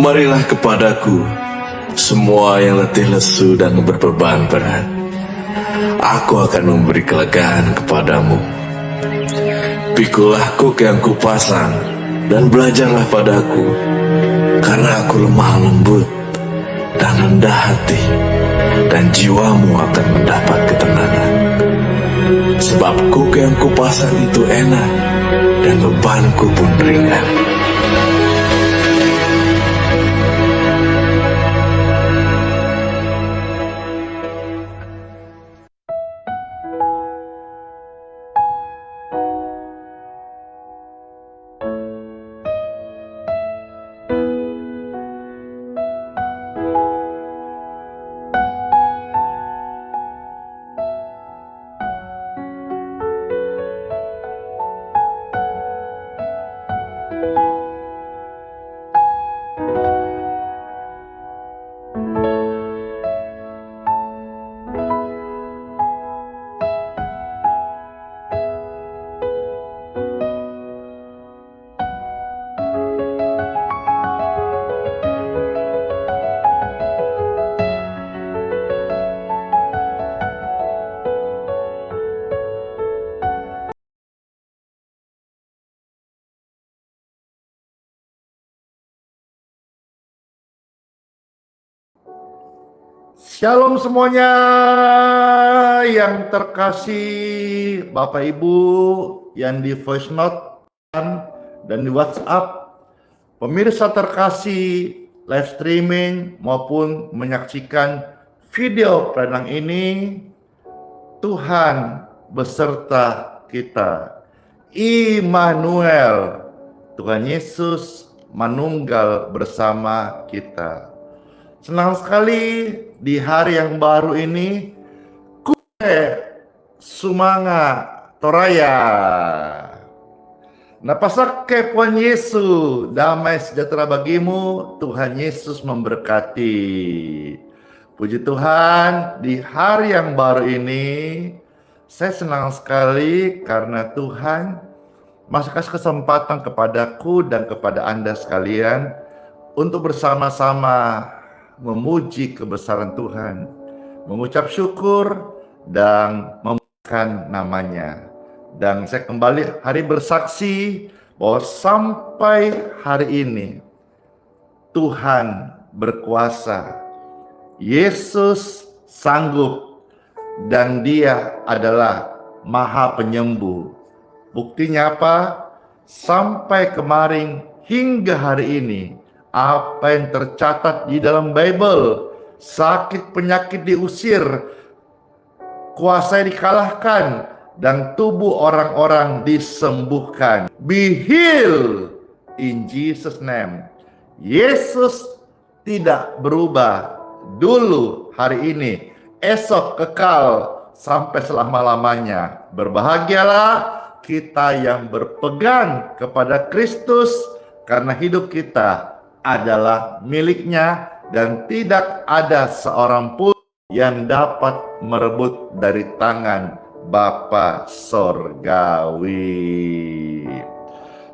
Marilah kepadaku, semua yang letih lesu dan berbeban berat. Aku akan memberi kelegaan kepadamu. Pikulah kuk yang kupasang, dan belajarlah padaku, karena aku lemah lembut dan rendah hati, dan jiwamu akan mendapat ketenangan. Sebab kuk yang kupasang itu enak, dan bebanku pun ringan. Shalom semuanya yang terkasih, Bapak Ibu yang di voice note dan di WhatsApp, pemirsa terkasih live streaming maupun menyaksikan video prenang ini. Tuhan beserta kita. Immanuel, Tuhan Yesus manunggal bersama kita. Senang sekali di hari yang baru ini, kue sumanga toraya. Napasake Tuhan Yesus, damai sejahtera bagimu, Tuhan Yesus memberkati. Puji Tuhan, di hari yang baru ini, saya senang sekali karena Tuhan masih kasih kesempatan kepadaku dan kepada Anda sekalian untuk bersama-sama memuji kebesaran Tuhan, mengucap syukur dan memuliakan namanya. Dan saya kembali hari bersaksi bahwa sampai hari ini Tuhan berkuasa, Yesus sanggup, dan Dia adalah Maha Penyembuh. Buktinya apa? Sampai kemarin hingga hari ini, apa yang tercatat di dalam Bible, sakit penyakit diusir, kuasa dikalahkan, dan tubuh orang-orang disembuhkan. Be healed in Jesus' name. Yesus tidak berubah, dulu, hari ini, esok kekal sampai selama-lamanya. Berbahagialah kita yang berpegang kepada Kristus, karena hidup kita adalah miliknya dan tidak ada seorang pun yang dapat merebut dari tangan Bapa Sorgawi.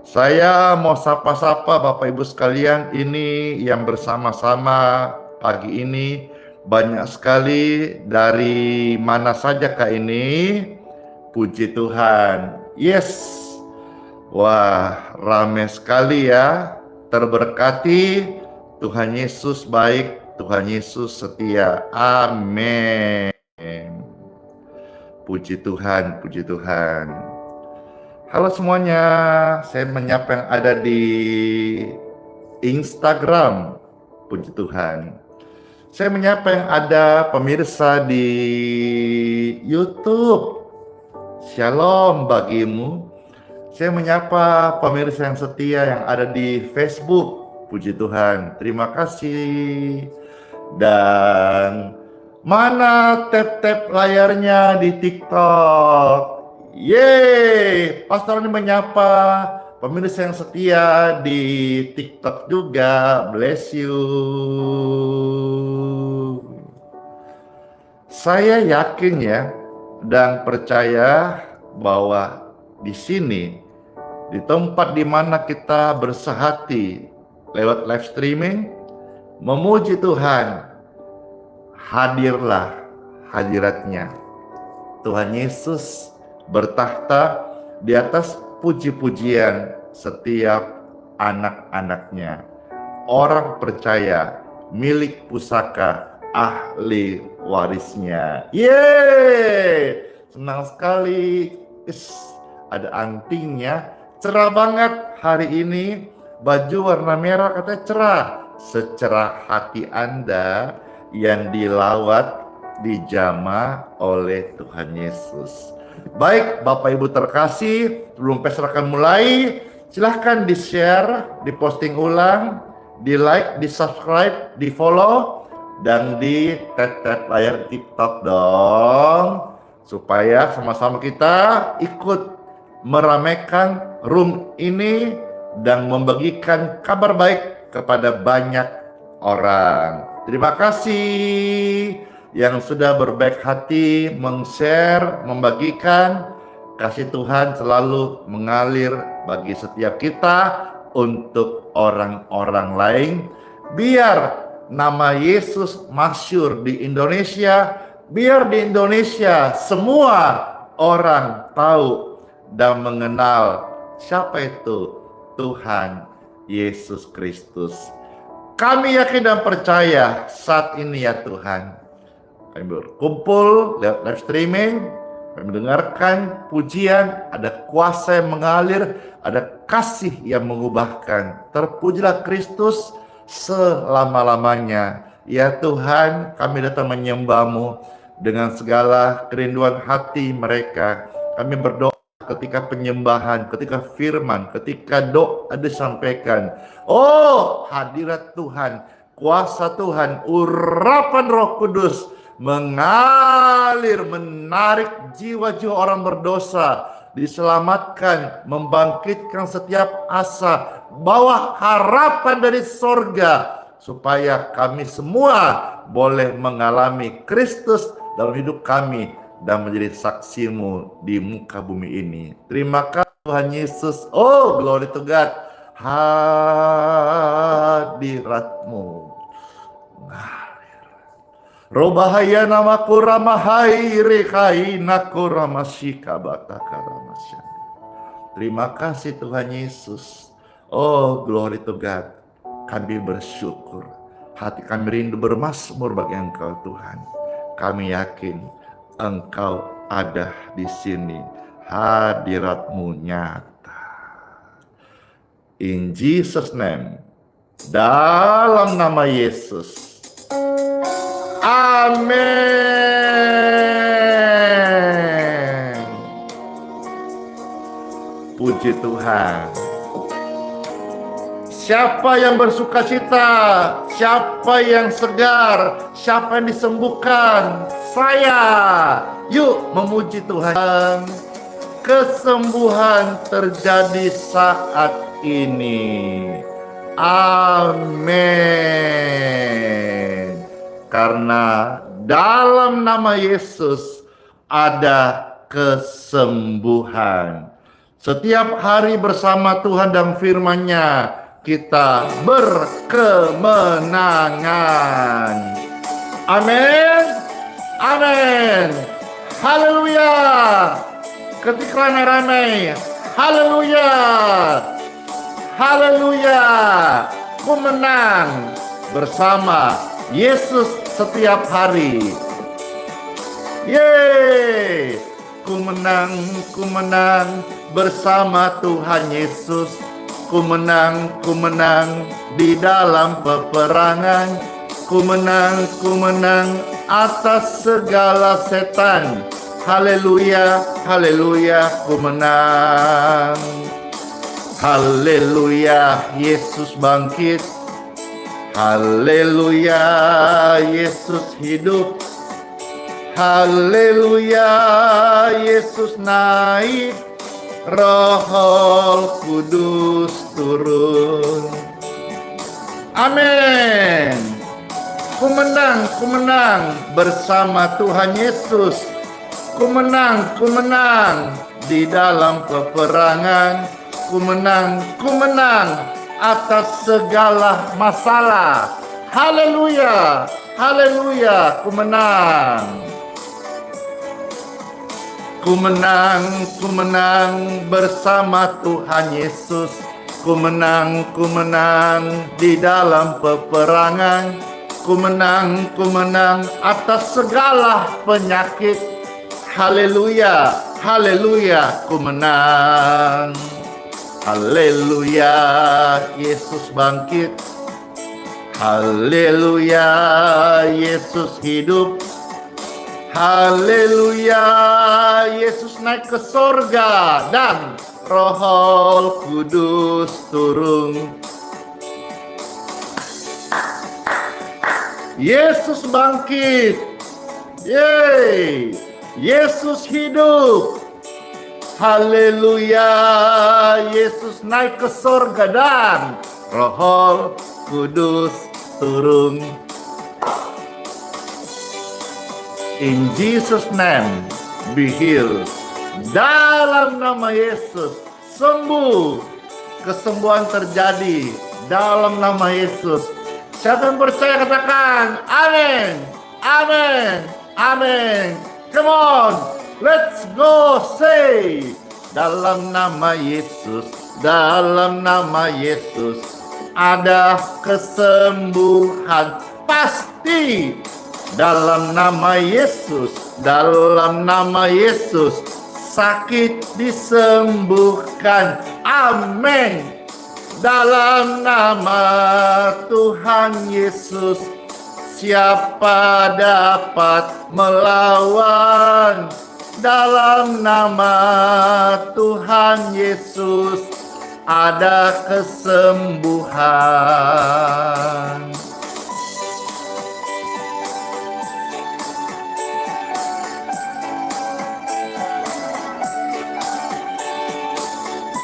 Saya mau sapa-sapa Bapak Ibu sekalian ini yang bersama-sama pagi ini. Banyak sekali, dari mana saja kah ini? Puji Tuhan. Yes. Wah, ramai sekali ya. Terberkati. Tuhan Yesus baik, Tuhan Yesus setia. Amin. Puji Tuhan, puji Tuhan. Halo semuanya, saya menyapa yang ada di Instagram. Puji Tuhan. Saya menyapa yang ada pemirsa di YouTube. Shalom bagimu. Saya menyapa pemirsa yang setia yang ada di Facebook. Puji Tuhan, terima kasih. Dan mana tap-tap layarnya di TikTok? Yeay, Pastor ini menyapa pemirsa yang setia di TikTok juga. Bless you. Saya yakin ya dan percaya bahwa di sini, di tempat di mana kita bersehati lewat live streaming, memuji Tuhan. Hadirlah hadiratnya. Tuhan Yesus bertakhta di atas puji-pujian setiap anak-anaknya. Orang percaya, milik pusaka, ahli warisnya. Yeay! Senang sekali. Ada antingnya. Cerah banget hari ini. Baju warna merah katanya cerah. Secerah hati Anda yang dilawat, dijamah oleh Tuhan Yesus. Baik, Bapak Ibu terkasih, sebelum pesta akan mulai, silahkan di-share, di-posting ulang, di-like, di-subscribe, di-follow, dan di tap-tap layar TikTok dong, supaya sama-sama kita ikut meramaikan room ini dan membagikan kabar baik kepada banyak orang. Terima kasih yang sudah berbaik hati meng-share, membagikan. Kasih Tuhan selalu mengalir bagi setiap kita untuk orang-orang lain. Biar nama Yesus masyhur di Indonesia, biar di Indonesia semua orang tahu dan mengenal siapa itu Tuhan Yesus Kristus. Kami yakin dan percaya saat ini ya Tuhan, kami berkumpul lewat live streaming, kami mendengarkan pujian, ada kuasa yang mengalir, ada kasih yang mengubahkan. Terpujilah Kristus selama-lamanya. Ya Tuhan, kami datang menyembah-Mu dengan segala kerinduan hati mereka. Kami berdoa ketika penyembahan, ketika firman, ketika doa disampaikan. Oh, hadirat Tuhan, kuasa Tuhan, urapan Roh Kudus mengalir, menarik jiwa-jiwa orang berdosa, diselamatkan, membangkitkan setiap asa, bawa harapan dari sorga, supaya kami semua boleh mengalami Kristus dalam hidup kami dan menjadi saksi-Mu di muka bumi ini. Terima kasih Tuhan Yesus. Oh, glory to God. Hadirat-Mu ngalir. Robahaya namaku ramahai rekainaku ramashika bataka ramasyani. Terima kasih Tuhan Yesus. Oh, glory to God. Kami bersyukur. Hati kami rindu bermazmur bagi Engkau Tuhan. Kami yakin Engkau ada di sini, hadirat-Mu nyata. In Jesus name, dalam nama Yesus. Amin. Puji Tuhan. Siapa yang bersukacita? Siapa yang segar? Siapa yang disembuhkan? Saya. Yuk memuji Tuhan. Kesembuhan terjadi saat ini. Amin. Karena dalam nama Yesus ada kesembuhan. Setiap hari bersama Tuhan dan firman-Nya, kita berkemenangan. Amin. Amin. Haleluya. Ketik ramai-ramai. Haleluya. Haleluya. Ku menang bersama Yesus setiap hari. Yeay. Ku menang bersama Tuhan Yesus. Ku menang di dalam peperangan. Ku menang atas segala setan. Haleluya, haleluya, ku menang. Haleluya, Yesus bangkit. Haleluya, Yesus hidup. Haleluya, Yesus naik. Roh Kudus turun. Amin. Ku menang bersama Tuhan Yesus. Ku menang di dalam peperangan. Ku menang atas segala masalah. Haleluya, haleluya, ku menang. Ku menang bersama Tuhan Yesus. Ku menang di dalam peperangan. Ku menang atas segala penyakit. Haleluya, haleluya, ku menang. Haleluya, Yesus bangkit. Haleluya, Yesus hidup. Haleluya, Yesus naik ke sorga dan Roh Kudus turun. Yesus bangkit. Yeay, Yesus hidup. Haleluya, Yesus naik ke sorga dan Roh Kudus turun. In Jesus' name, be healed. Dalam nama Yesus, sembuh. Kesembuhan terjadi dalam nama Yesus. Siapa yang percaya katakan, amin, amin, amin. Come on, let's go say, dalam nama Yesus, dalam nama Yesus, ada kesembuhan pasti. Dalam nama Yesus, dalam nama Yesus, sakit disembuhkan. Amin. Dalam nama Tuhan Yesus, siapa dapat melawan? Dalam nama Tuhan Yesus, ada kesembuhan.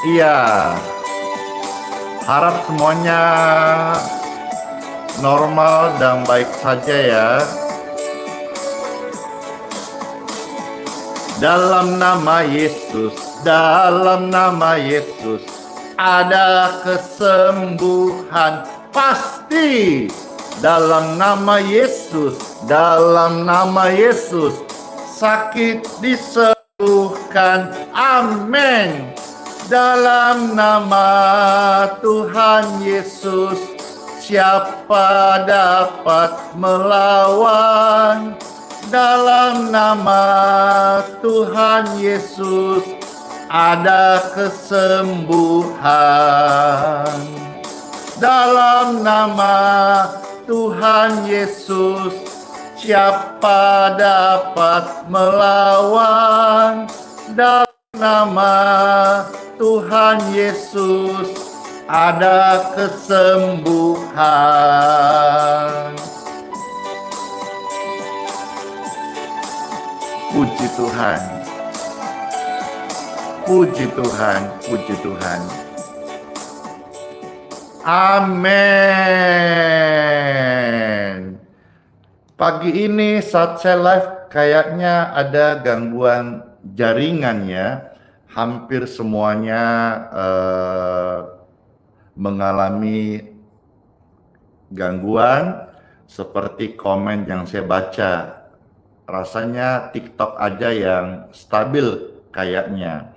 Iya, harap semuanya normal dan baik saja ya. Dalam nama Yesus, dalam nama Yesus, ada kesembuhan pasti. Dalam nama Yesus, dalam nama Yesus, sakit disembuhkan. Amin. Dalam nama Tuhan Yesus, siapa dapat melawan? Dalam nama Tuhan Yesus, ada kesembuhan. Dalam nama Tuhan Yesus, siapa dapat melawan? Dalam nama Tuhan Yesus, ada kesembuhan. Puji Tuhan, puji Tuhan, puji Tuhan. Amin. Pagi ini saat saya live kayaknya ada gangguan jaringan ya. Hampir semuanya mengalami gangguan seperti komen yang saya baca. Rasanya TikTok aja yang stabil kayaknya.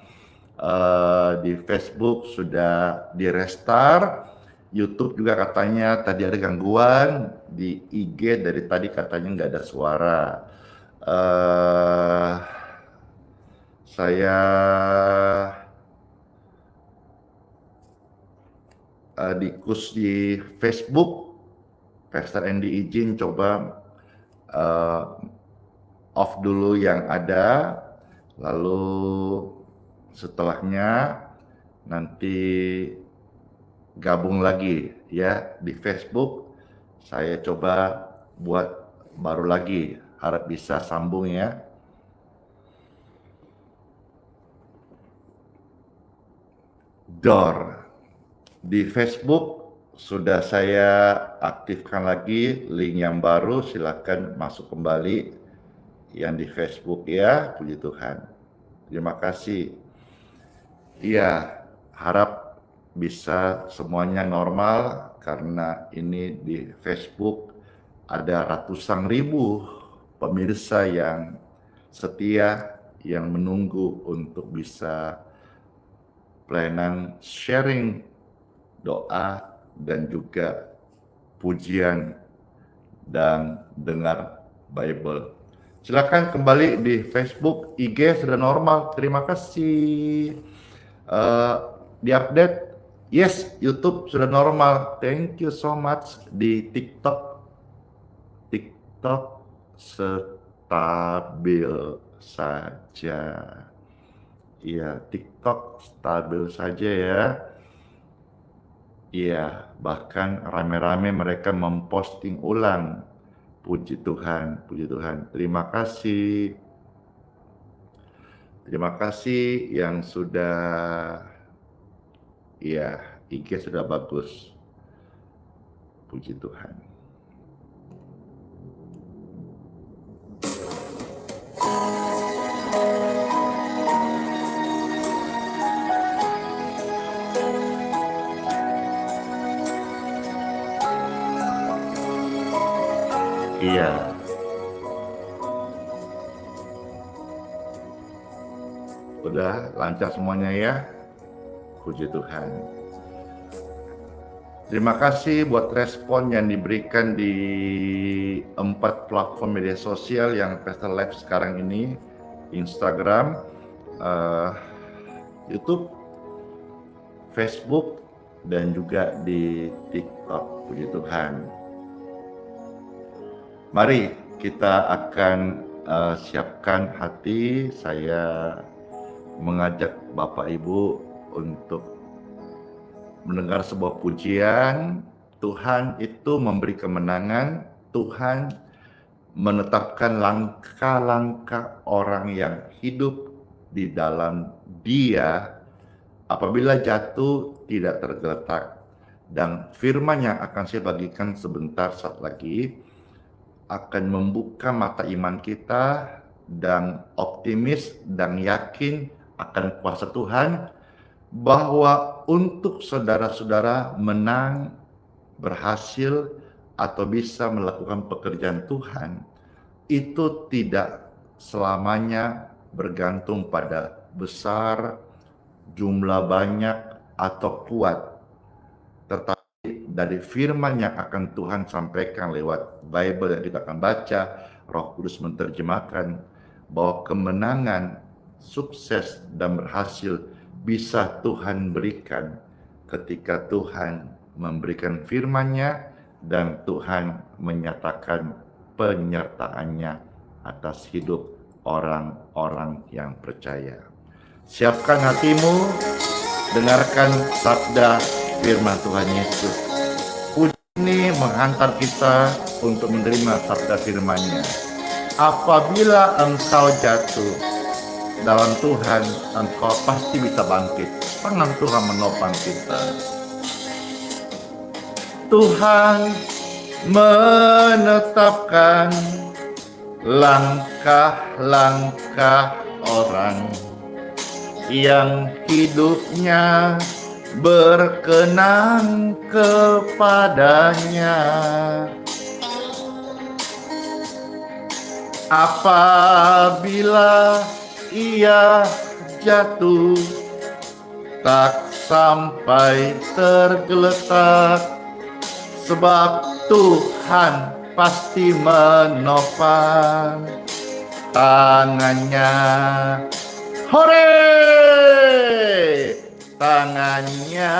Di Facebook sudah di restart, YouTube juga katanya tadi ada gangguan, di IG dari tadi katanya nggak ada suara. Saya di Facebook, Pastor Andy izin coba off dulu yang ada, lalu setelahnya nanti gabung lagi ya di Facebook. Saya coba buat baru lagi, harap bisa sambung ya. Door di Facebook sudah saya aktifkan lagi link yang baru, silakan masuk kembali yang di Facebook ya. Puji Tuhan, terima kasih. Iya, harap bisa semuanya normal karena ini di Facebook ada ratusan ribu pemirsa yang setia yang menunggu untuk bisa pelayanan sharing doa dan juga pujian dan dengar Bible. Silakan kembali di Facebook, IG sudah normal. Terima kasih. Diupdate. Yes, YouTube sudah normal. Thank you so much. Di TikTok stabil saja. Iya, TikTok stabil saja ya. Iya, bahkan rame-rame mereka memposting ulang. Puji Tuhan, puji Tuhan. Terima kasih. Terima kasih yang sudah, ya, IG sudah bagus. Puji Tuhan. Iya. Udah lancar semuanya ya. Puji Tuhan. Terima kasih buat respon yang diberikan di 4 platform media sosial yang Pastor Live sekarang ini. Instagram, YouTube, Facebook, dan juga di TikTok. Puji Tuhan. Mari kita akan siapkan hati. Saya mengajak Bapak Ibu untuk mendengar sebuah pujian. Tuhan itu memberi kemenangan. Tuhan menetapkan langkah-langkah orang yang hidup di dalam Dia apabila jatuh tidak tergeletak. Dan firman yang akan saya bagikan sebentar saat lagi akan membuka mata iman kita dan optimis dan yakin akan kuasa Tuhan bahwa untuk saudara-saudara menang, berhasil, atau bisa melakukan pekerjaan Tuhan, itu tidak selamanya bergantung pada besar, jumlah banyak, atau kuat. Tetapi dari firman yang akan Tuhan sampaikan lewat Bible yang kita akan baca, Roh Kudus menerjemahkan bahwa kemenangan, sukses, dan berhasil bisa Tuhan berikan ketika Tuhan memberikan firman-Nya dan Tuhan menyatakan penyertaannya atas hidup orang-orang yang percaya. Siapkan hatimu, dengarkan sabda firman Tuhan Yesus. Puji ini menghantar kita untuk menerima sabda firman-Nya. Apabila engkau jatuh dalam Tuhan, engkau pasti bisa bangkit. Tangan Tuhan menopang kita. Tuhan menetapkan langkah-langkah orang yang hidupnya berkenan kepadanya. Apabila ia jatuh, tak sampai tergeletak, sebab Tuhan pasti menopang tangannya. Hore! Tangannya,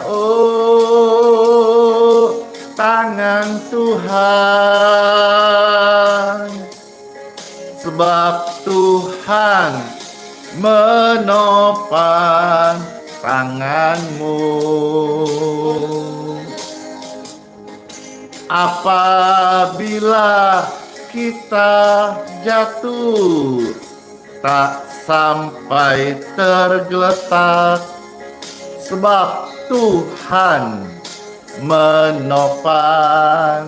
oh, tangan Tuhan. Sebab Tuhan menopang tanganmu. Apabila kita jatuh, tak sampai tergeletak, sebab Tuhan menopang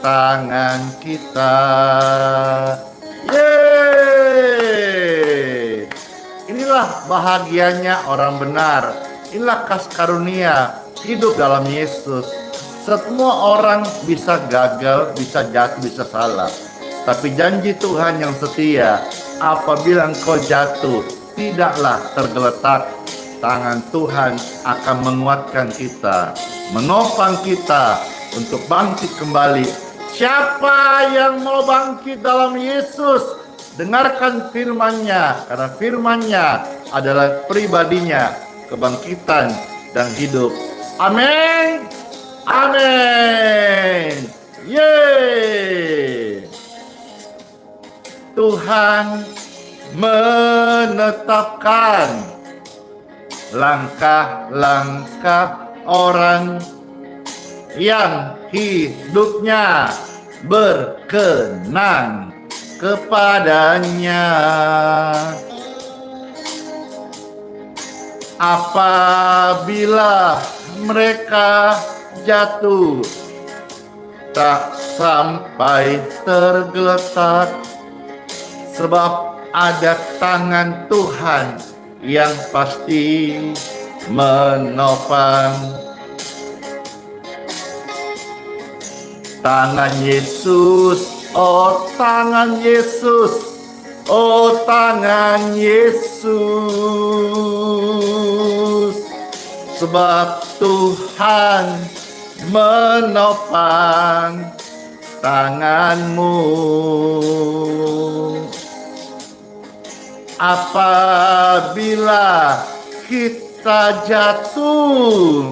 tangan kita. Yeay! Inilah bahagianya orang benar. Inilah kasih karunia hidup dalam Yesus. Semua orang bisa gagal, bisa jatuh, bisa salah. Tapi janji Tuhan yang setia, apabila engkau jatuh, tidaklah tergeletak. Tangan Tuhan akan menguatkan kita, menopang kita untuk bangkit kembali. Siapa yang mau bangkit dalam Yesus, dengarkan firman-Nya, karena firman-Nya adalah pribadinya, kebangkitan dan hidup. Amin. Amin. Yeay. Tuhan menetapkan langkah-langkah orang yang hidupnya berkenan kepadanya. Apabila mereka jatuh, tak sampai tergeletak, sebab ada tangan Tuhan yang pasti menopang. Tangan Yesus, oh tangan Yesus, oh tangan Yesus, sebab Tuhan menopang tanganmu. Apabila kita jatuh,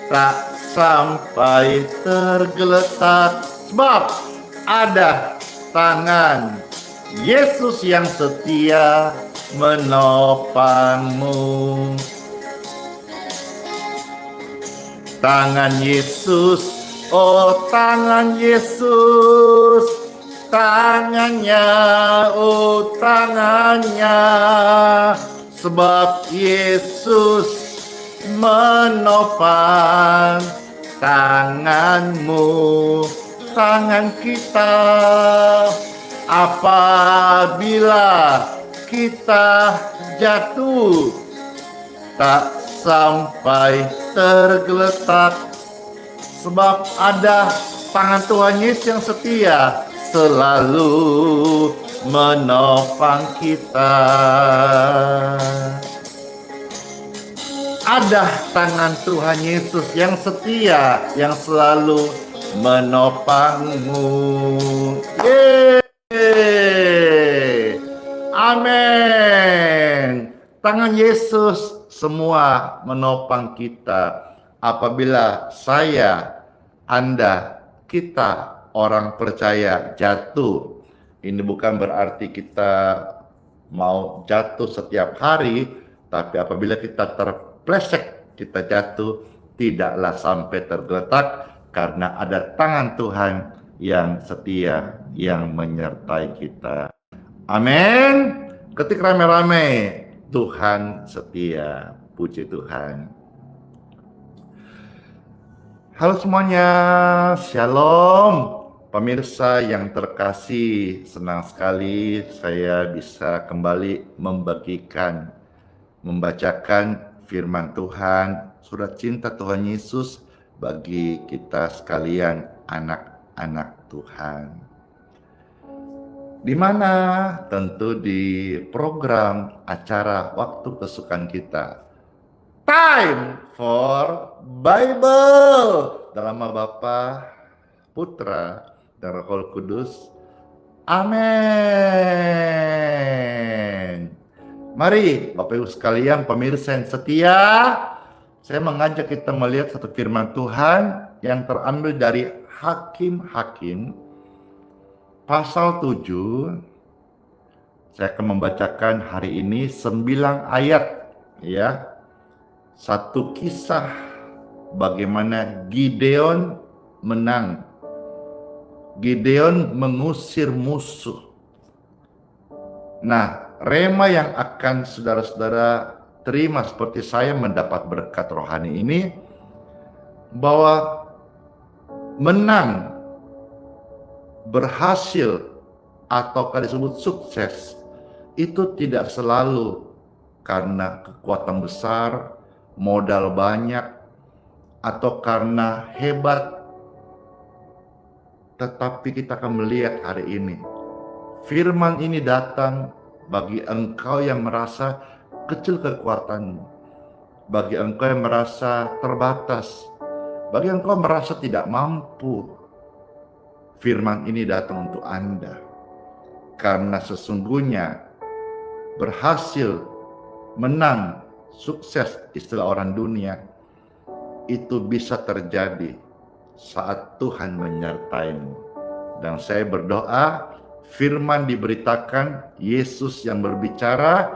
tak sampai tergeletak, sebab ada tangan Yesus yang setia menopangmu. Tangan Yesus, oh tangan Yesus, tangannya, oh tangannya, sebab Yesus menopang tanganmu, tangan kita. Apabila kita jatuh, tak sampai tergeletak, sebab ada tangan Tuhan Yesus yang setia selalu menopang kita. Ada tangan Tuhan Yesus yang setia, yang selalu menopangmu. Yeay. Amin. Tangan Yesus semua menopang kita. Apabila saya, Anda, kita orang percaya jatuh, ini bukan berarti kita mau jatuh setiap hari, tapi apabila kita terpleset, kita jatuh, tidaklah sampai tergeletak, karena ada tangan Tuhan yang setia, yang menyertai kita. Amin. Ketik rame-rame, Tuhan setia. Puji Tuhan. Halo semuanya, Shalom. Pemirsa yang terkasih, senang sekali saya bisa kembali membacakan firman Tuhan, surat cinta Tuhan Yesus bagi kita sekalian anak-anak Tuhan. Di mana tentu di program acara waktu kesukaan kita, Time for Bible, dalam nama Bapa, Putra, dan Roh Kudus. Amin. Mari Bapak Ibu sekalian, pemirsa yang setia, saya mengajak kita melihat satu firman Tuhan yang terambil dari Hakim-Hakim pasal 7. Saya akan membacakan hari ini 9 ayat, ya. Satu kisah bagaimana Gideon menang. Gideon mengusir musuh. Nah, rema yang akan saudara-saudara terima seperti saya mendapat berkat rohani ini, bahwa menang, berhasil, atau disebut sukses, itu tidak selalu karena kekuatan besar, modal banyak, atau karena hebat, tetapi kita akan melihat hari ini firman ini datang bagi engkau yang merasa kecil kekuatanmu, bagi engkau yang merasa terbatas, bagi engkau merasa tidak mampu. Firman ini datang untuk Anda, karena sesungguhnya berhasil, menang, sukses istilah orang dunia itu bisa terjadi saat Tuhan menyertaimu. Dan saya berdoa firman diberitakan, Yesus yang berbicara,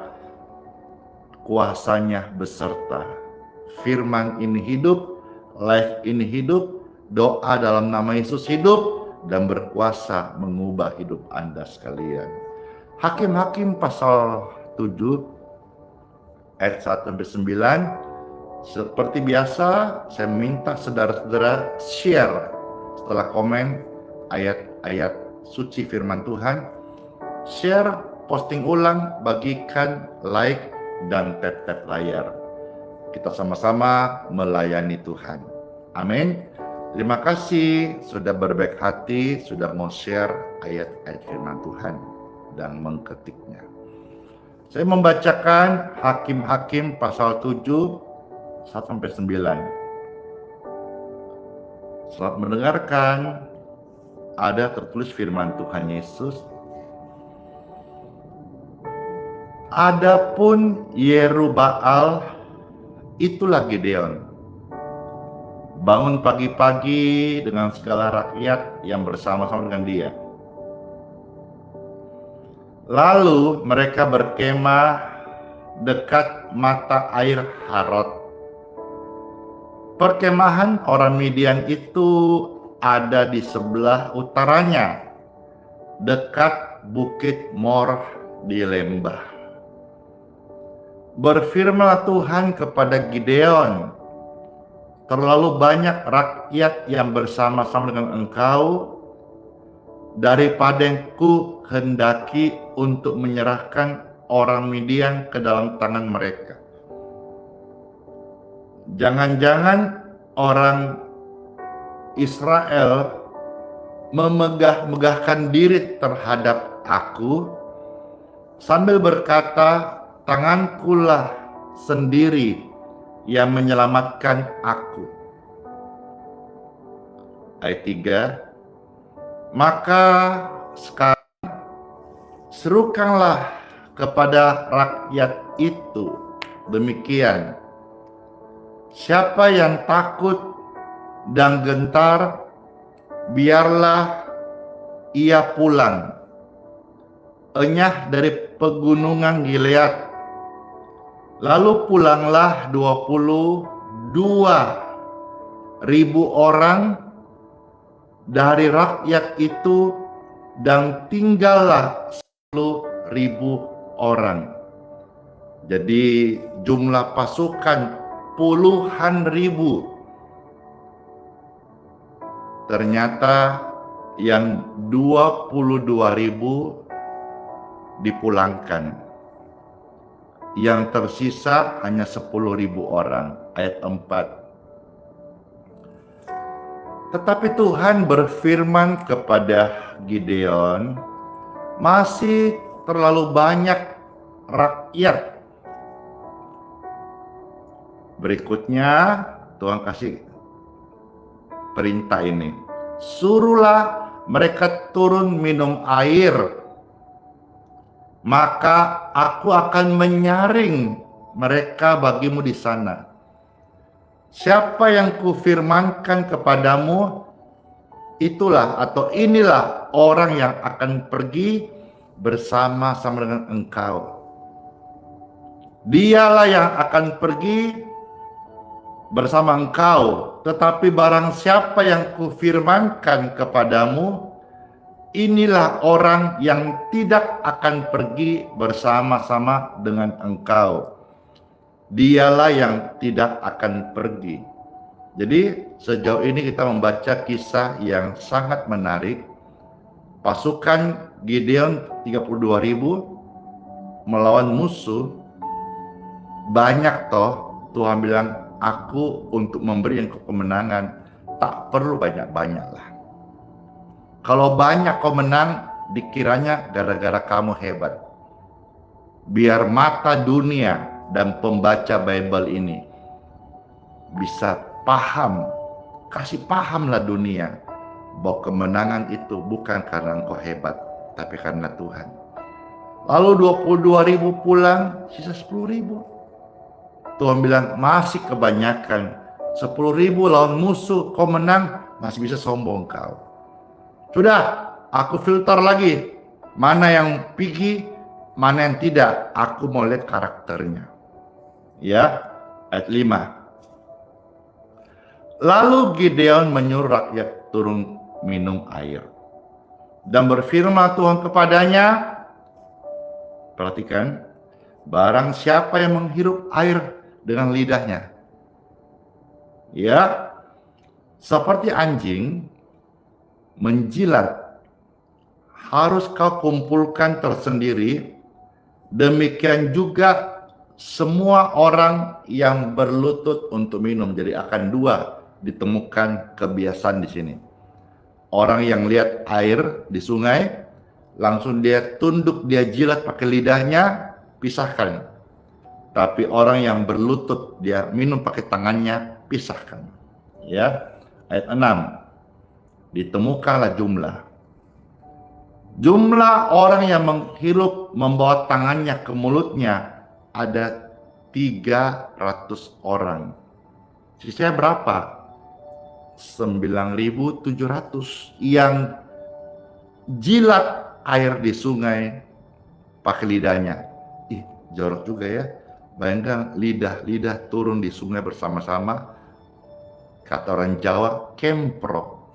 kuasanya beserta. Firman ini hidup, life ini hidup, doa dalam nama Yesus hidup dan berkuasa mengubah hidup Anda sekalian. Hakim-Hakim pasal 7 ayat 1-9. Seperti biasa, saya minta saudara-saudara share setelah komen ayat-ayat suci firman Tuhan. Share, posting ulang, bagikan, like, dan tap-tap layar. Kita sama-sama melayani Tuhan. Amin. Terima kasih sudah berbaik hati, sudah mau share ayat-ayat firman Tuhan dan mengketiknya. Saya membacakan Hakim-Hakim pasal 7 1-9. Selamat mendengarkan. Ada tertulis firman Tuhan Yesus. Adapun Yerubbaal, itulah Gideon, bangun pagi-pagi dengan segala rakyat yang bersama-sama dengan dia. Lalu mereka berkemah dekat mata air Harod. Perkemahan orang Midian itu ada di sebelah utaranya, dekat Bukit Mor di lembah. Berfirmanlah Tuhan kepada Gideon, terlalu banyak rakyat yang bersama-sama dengan engkau daripada yang ku hendaki untuk menyerahkan orang Midian ke dalam tangan mereka. Jangan-jangan orang Israel memegah-megahkan diri terhadap aku sambil berkata, tangankulah sendiri yang menyelamatkan aku. Ayat 3. Maka sekarang serukanlah kepada rakyat itu demikian, siapa yang takut dan gentar, biarlah ia pulang, enyah dari pegunungan Gilead. Lalu pulanglah 22.000 orang dari rakyat itu, dan tinggallah 10.000 orang. Jadi jumlah pasukan puluhan ribu. Ternyata yang 22.000 dipulangkan. Yang tersisa hanya 10.000 orang. Ayat 4. Tetapi Tuhan berfirman kepada Gideon, masih terlalu banyak rakyat. Berikutnya Tuhan kasih perintah ini, suruhlah mereka turun minum air, maka aku akan menyaring mereka bagimu di sana. Siapa yang kufirmankan kepadamu, itulah atau inilah orang yang akan pergi bersama-sama dengan engkau. Dialah yang akan pergi bersama engkau. Tetapi barang siapa yang kufirmankan kepadamu, inilah orang yang tidak akan pergi bersama-sama dengan engkau. Dialah yang tidak akan pergi. Jadi sejauh ini kita membaca kisah yang sangat menarik. Pasukan Gideon 32.000 melawan musuh. Banyak toh, Tuhan bilang, aku untuk memberi engkau kemenangan, tak perlu banyak-banyak lah. Kalau banyak kau menang, dikiranya gara-gara kamu hebat. Biar mata dunia dan pembaca Bible ini bisa paham, kasih pahamlah dunia bahwa kemenangan itu bukan karena engkau hebat, tapi karena Tuhan. Lalu 22.000 pulang, sisa 10.000. Tuhan bilang, masih kebanyakan. 10.000 lawan musuh, kau menang, masih bisa sombong kau. Sudah, aku filter lagi. Mana yang pergi, mana yang tidak. Aku mau lihat karakternya. Ya, ayat 5. Lalu Gideon menyuruh rakyat turun minum air. Dan berfirman Tuhan kepadanya, perhatikan, barang siapa yang menghirup air dengan lidahnya, ya, seperti anjing menjilat, harus kau kumpulkan tersendiri. Demikian juga semua orang yang berlutut untuk minum. Jadi akan dua ditemukan kebiasaan di sini. Orang yang lihat air di sungai, langsung dia tunduk, dia jilat pakai lidahnya, pisahkan. Tapi orang yang berlutut, dia minum pakai tangannya, pisahkan. Ya, ayat 6. Ditemukanlah jumlah orang yang menghirup membawa tangannya ke mulutnya ada 300 orang. Sisanya berapa? 9.700 yang jilat air di sungai pakai lidahnya. Ih, jorok juga ya. Bayangkan lidah turun di sungai bersama-sama. Kata orang Jawa, kemprok.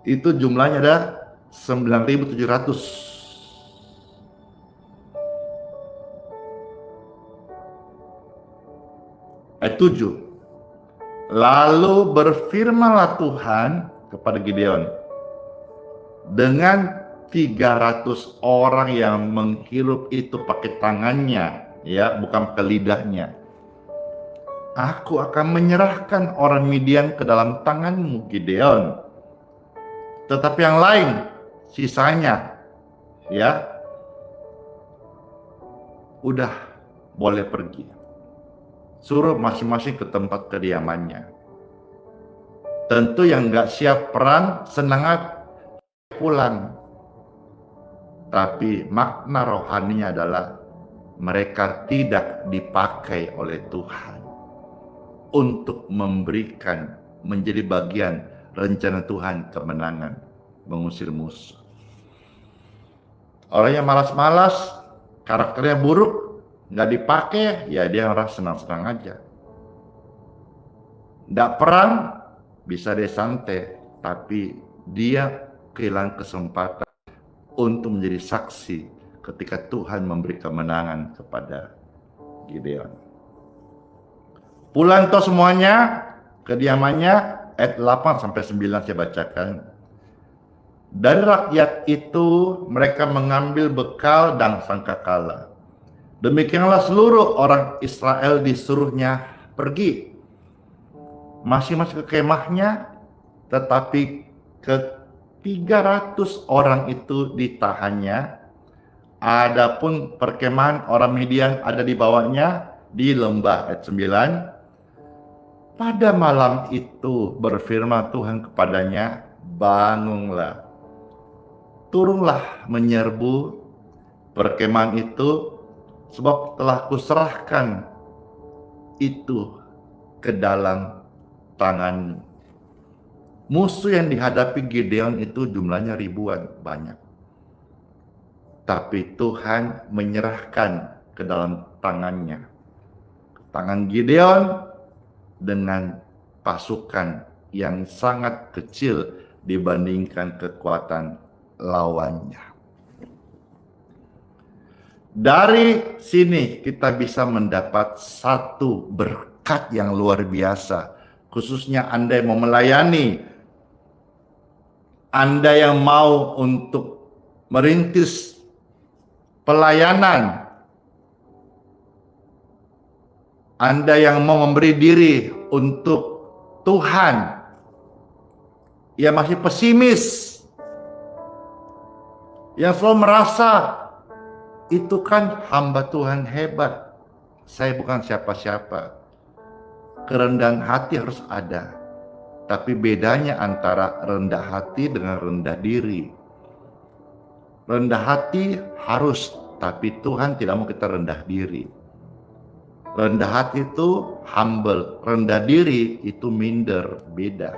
Itu jumlahnya ada 9.700. Ayat 7. Lalu berfirmanlah Tuhan kepada Gideon, dengan 300 orang yang menghirup itu pakai tangannya, ya, bukan pakai lidahnya, aku akan menyerahkan orang Midian ke dalam tanganmu, Gideon. Tetapi yang lain, sisanya, ya, udah boleh pergi. Suruh masing-masing ke tempat kediamannya. Tentu yang nggak siap perang senang pulang. Tapi makna rohaninya adalah mereka tidak dipakai oleh Tuhan untuk memberikan, menjadi bagian rencana Tuhan kemenangan mengusir musuh. Orang yang malas-malas, karakternya buruk, nggak dipakai, ya dia orang senang-senang aja. Nggak perang, bisa dia santai, tapi dia kehilangan kesempatan untuk menjadi saksi ketika Tuhan memberi kemenangan kepada Gideon. Pulang toh semuanya, kediamannya, ayat 8-9 saya bacakan. Dari rakyat itu mereka mengambil bekal dan sangkakala. Demikianlah seluruh orang Israel disuruhnya pergi masing-masing ke kemahnya, tetapi ke 300 orang itu ditahannya. Adapun perkemahan orang Midian ada di bawahnya di lembah. Ayat 9. Pada malam itu berfirman Tuhan kepadanya, bangunlah, turunlah menyerbu perkemahan itu, sebab telah kuserahkan itu ke dalam tanganmu. Musuh yang dihadapi Gideon itu jumlahnya ribuan, banyak. Tapi Tuhan menyerahkan ke dalam tangannya, tangan Gideon, dengan pasukan yang sangat kecil dibandingkan kekuatan lawannya. Dari sini kita bisa mendapat satu berkat yang luar biasa, khususnya Anda yang mau melayani, Anda yang mau untuk merintis pelayanan. Anda yang mau memberi diri untuk Tuhan, ia masih pesimis, yang selalu merasa itu kan hamba Tuhan hebat, saya bukan siapa-siapa. Kerendahan hati harus ada, tapi bedanya antara rendah hati dengan rendah diri. Rendah hati harus, tapi Tuhan tidak mau kita rendah diri. Rendah hati itu humble, rendah diri itu minder, beda.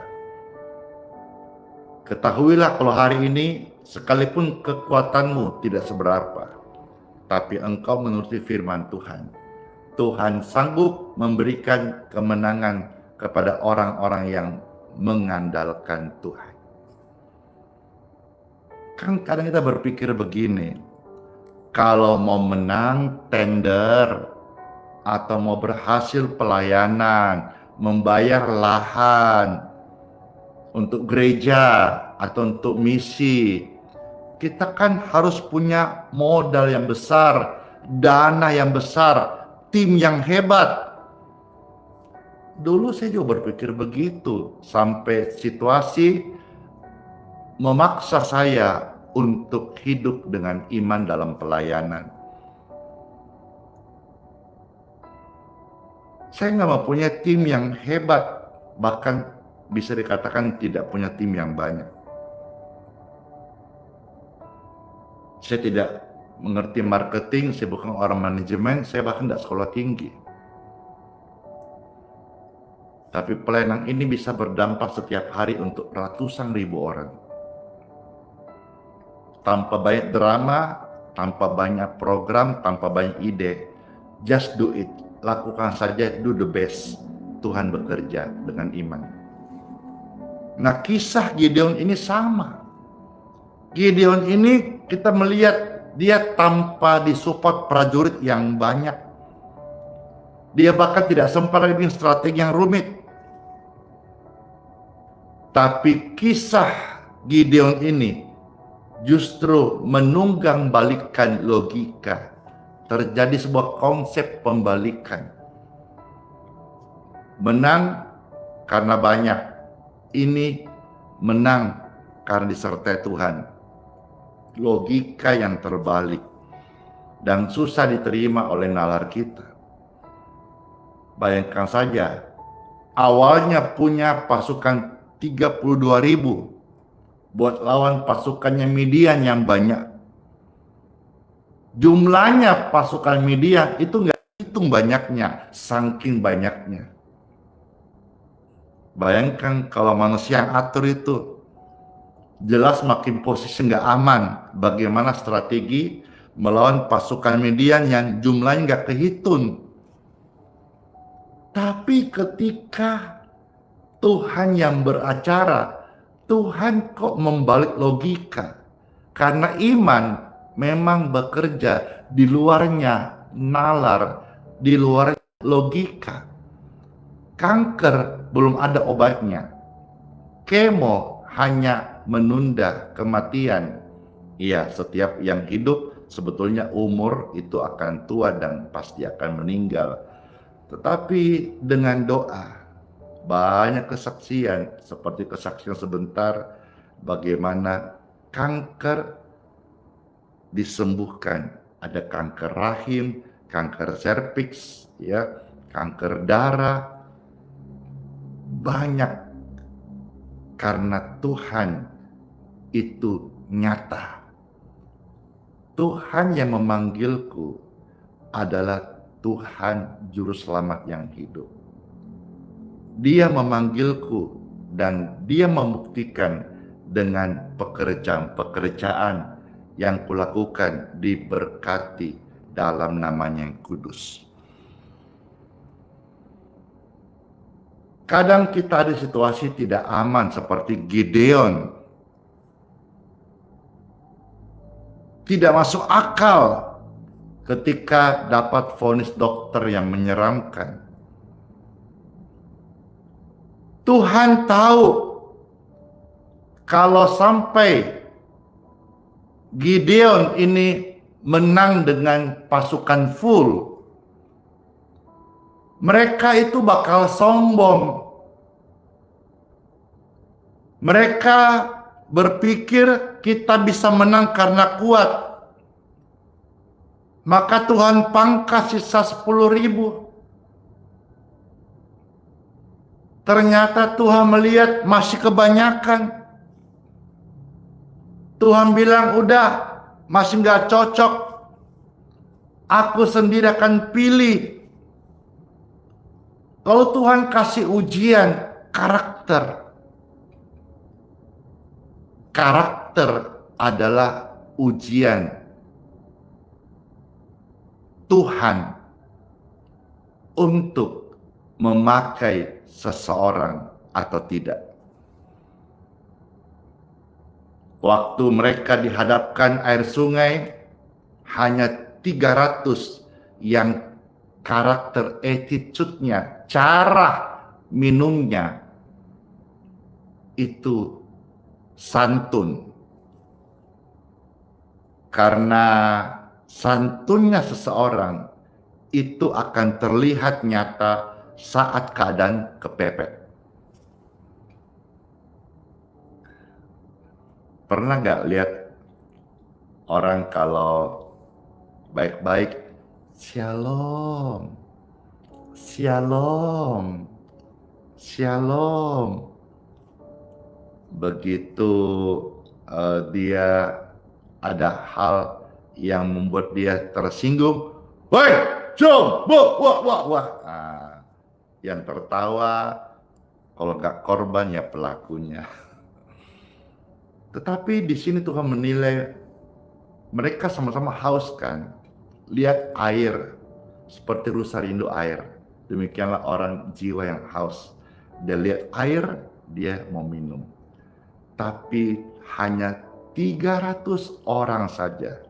Ketahuilah kalau hari ini sekalipun kekuatanmu tidak seberapa, tapi engkau menuruti firman Tuhan, Tuhan sanggup memberikan kemenangan kepada orang-orang yang mengandalkan Tuhan. Kan kadang kita berpikir begini, kalau mau menang tender atau mau berhasil pelayanan, membayar lahan untuk gereja atau untuk misi, kita kan harus punya modal yang besar, dana yang besar, tim yang hebat. Dulu saya juga berpikir begitu, sampai situasi memaksa saya untuk hidup dengan iman dalam pelayanan. Saya nggak mau punya tim yang hebat, bahkan bisa dikatakan tidak punya tim yang banyak. Saya tidak mengerti marketing, saya bukan orang manajemen, saya bahkan tidak sekolah tinggi. Tapi pelayanan ini bisa berdampak setiap hari untuk ratusan ribu orang. Tanpa banyak drama, tanpa banyak program, tanpa banyak ide. Just do it. Lakukan saja, do the best. Tuhan bekerja dengan iman. Nah, kisah Gideon ini sama. Gideon ini kita melihat dia tanpa disupport prajurit yang banyak. Dia bahkan tidak sempat bikin strategi yang rumit. Tapi kisah Gideon ini justru menunggang balikan logika. Terjadi sebuah konsep pembalikan. Menang karena banyak. Ini menang karena disertai Tuhan. Logika yang terbalik dan susah diterima oleh nalar kita. Bayangkan saja, awalnya punya pasukan 32.000 buat lawan pasukannya Midian yang banyak. Jumlahnya pasukan Midian itu nggak hitung banyaknya, saking banyaknya. Bayangkan kalau manusia yang atur itu, jelas makin posisi nggak aman. Bagaimana strategi melawan pasukan Midian yang jumlahnya nggak kehitung. Tapi ketika Tuhan yang beracara, Tuhan kok membalik logika. Karena iman memang bekerja di luarnya nalar, di luar logika. Kanker belum ada obatnya. Kemo hanya menunda kematian. Iya, setiap yang hidup sebetulnya umur itu akan tua dan pasti akan meninggal. Tetapi dengan doa, banyak kesaksian, seperti kesaksian sebentar, bagaimana kanker disembuhkan. Ada kanker rahim, kanker serviks, ya, kanker darah, banyak karena Tuhan itu nyata. Tuhan yang memanggilku adalah Tuhan Juru Selamat yang hidup. Dia memanggilku dan dia membuktikan dengan pekerjaan-pekerjaan yang kulakukan diberkati dalam namanya yang kudus. Kadang kita ada situasi tidak aman seperti Gideon. Tidak masuk akal ketika dapat vonis dokter yang menyeramkan. Tuhan tahu kalau sampai Gideon ini menang dengan pasukan full, Mereka itu bakal sombong. Mereka berpikir kita bisa menang karena kuat. Maka Tuhan pangkas sisa 10.000. Ternyata Tuhan melihat masih kebanyakan. Tuhan bilang, udah, masih nggak cocok. Aku sendiri akan pilih. Kalau Tuhan kasih ujian karakter. Karakter adalah ujian Tuhan untuk memakai seseorang atau tidak. Waktu mereka dihadapkan air sungai, hanya 300 yang karakter attitude-nya, cara minumnya itu santun. Karena santunnya seseorang itu akan terlihat nyata saat keadaan kepepet. Pernah nggak lihat orang kalau baik-baik, shalom, shalom, shalom. Begitu dia ada hal yang membuat dia tersinggung, woi, jom, wah. Nah, yang tertawa kalau nggak korban ya pelakunya. Tetapi di sini Tuhan menilai mereka sama-sama haus kan. Lihat air seperti rusa rindu air. Demikianlah orang jiwa yang haus. Dia lihat air, dia mau minum. Tapi hanya 300 orang saja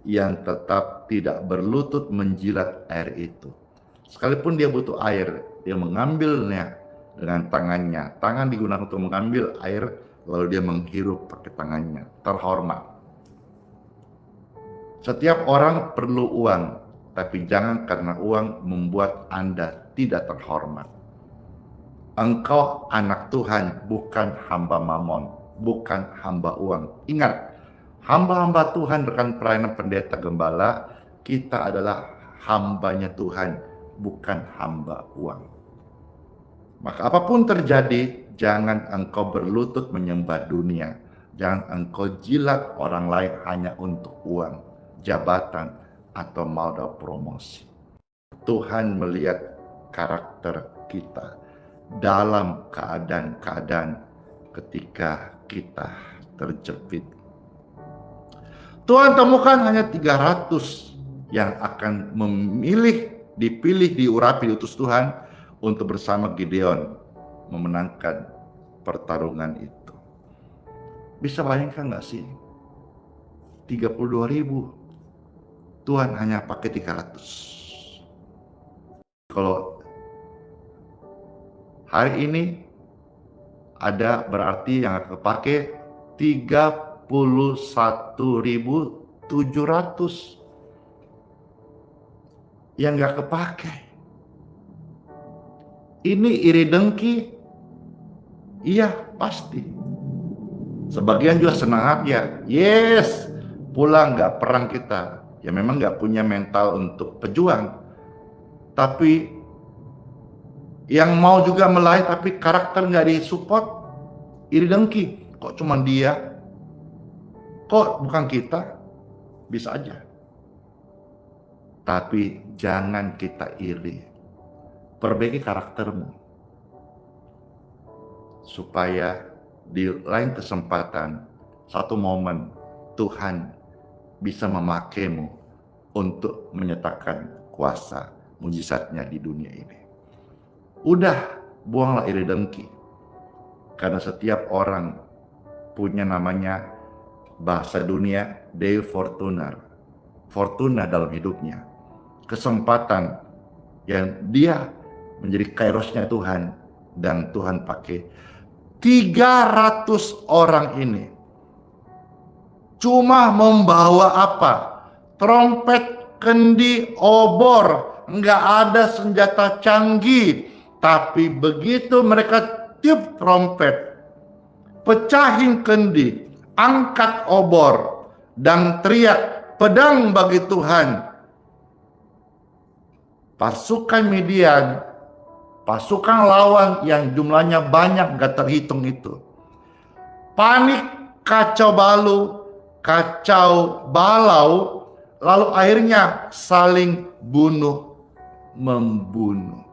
yang tetap tidak berlutut menjilat air itu. Sekalipun dia butuh air, dia mengambilnya dengan tangannya. Tangan digunakan untuk mengambil air, lalu dia menghirup pakai tangannya. Terhormat. Setiap orang perlu uang, tapi jangan karena uang membuat Anda tidak terhormat. Engkau anak Tuhan, bukan hamba mamon, bukan hamba uang. Ingat, hamba-hamba Tuhan, rekan pelayanan pendeta gembala, kita adalah hambanya Tuhan, bukan hamba uang. Maka apapun terjadi, jangan engkau berlutut menyembah dunia. Jangan engkau jilat orang lain hanya untuk uang, jabatan, atau modal promosi. Tuhan melihat karakter kita dalam keadaan-keadaan ketika kita terjepit. Tuhan temukan hanya 300 yang akan dipilih, diurapi, diutus Tuhan untuk bersama Gideon memenangkan pertarungan itu. Bisa bayangkan nggak sih? 32.000. Tuhan hanya pakai 300. Kalau hari ini ada berarti yang akan pakai 31.700 yang nggak kepakai. Ini iri dengki? Iya, pasti. Sebagian juga senang aja. Yes, pulang nggak perang kita. Ya memang nggak punya mental untuk pejuang. Tapi yang mau juga melayu tapi karakter nggak disupport, iri dengki. Kok cuma dia? Kok bukan kita? Bisa aja. Tapi jangan kita iri. Perbaiki karaktermu. Supaya di lain kesempatan, satu momen Tuhan bisa memakaimu untuk menyatakan kuasa mujizatnya di dunia ini. Udah, buanglah iri dengki. Karena setiap orang punya namanya bahasa dunia Dei Fortuna. Fortuna dalam hidupnya. Kesempatan yang dia menjadi kairosnya Tuhan. Dan Tuhan pakai 300 orang ini. Cuma membawa apa? Trompet, kendi, obor, nggak ada senjata canggih. Tapi begitu mereka tiup trompet, pecahin kendi, angkat obor, dan teriak, pedang bagi Tuhan. Pasukan Midian, pasukan lawan yang jumlahnya banyak gak terhitung itu, panik, kacau balau, lalu akhirnya saling bunuh membunuh.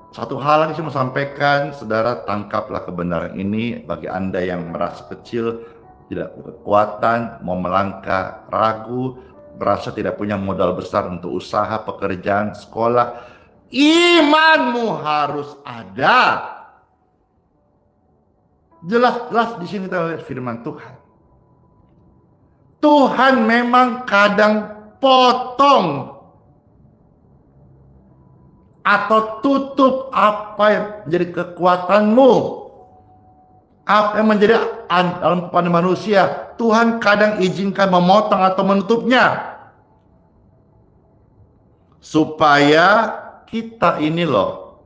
Satu hal yang saya mau sampaikan, saudara, tangkaplah kebenaran ini. Bagi Anda yang merasa kecil, tidak berkekuatan, mau melangkah ragu, merasa tidak punya modal besar untuk usaha, pekerjaan, sekolah, imanmu harus ada. Jelas-jelas di sini kita lihat firman Tuhan. Tuhan memang kadang potong atau tutup apa yang menjadi kekuatanmu, apa yang menjadi dalam kepada manusia. Tuhan kadang izinkan memotong atau menutupnya, supaya kita ini loh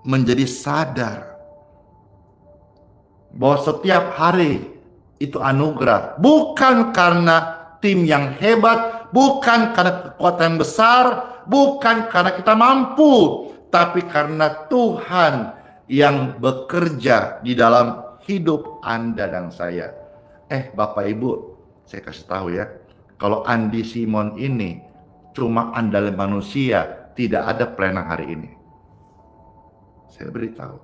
menjadi sadar bahwa setiap hari itu anugerah, bukan karena tim yang hebat, bukan karena kekuatan besar, bukan karena kita mampu, tapi karena Tuhan yang bekerja di dalam hidup Anda dan saya. Bapak Ibu, saya kasih tahu ya, kalau Andi Simon ini cuma andalan manusia, tidak ada plenang hari ini. Saya beritahu,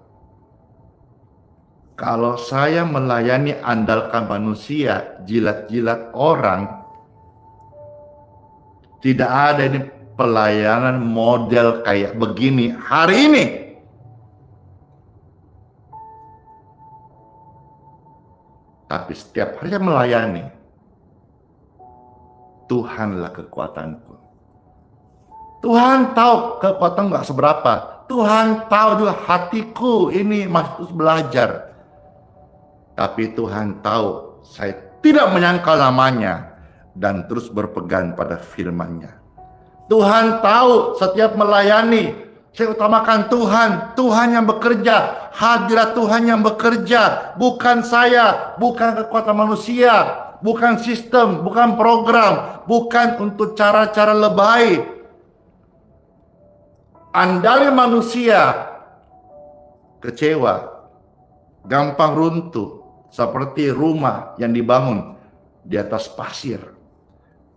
kalau saya melayani andalkan manusia, jilat-jilat orang, tidak ada ini pelayanan model kayak begini hari ini. Tapi setiap hari saya melayani, Tuhanlah kekuatanku. Tuhan tahu kekuatan gak seberapa. Tuhan tahu juga hatiku ini masih terus belajar. Tapi Tuhan tahu saya tidak menyangkal namanya dan terus berpegang pada firman-Nya. Tuhan tahu setiap melayani, saya utamakan Tuhan. Tuhan yang bekerja, hadirat Tuhan yang bekerja, bukan saya, bukan kekuatan manusia, bukan sistem, bukan program, bukan untuk cara-cara lebay. Andalnya manusia kecewa, gampang runtuh, seperti rumah yang dibangun di atas pasir.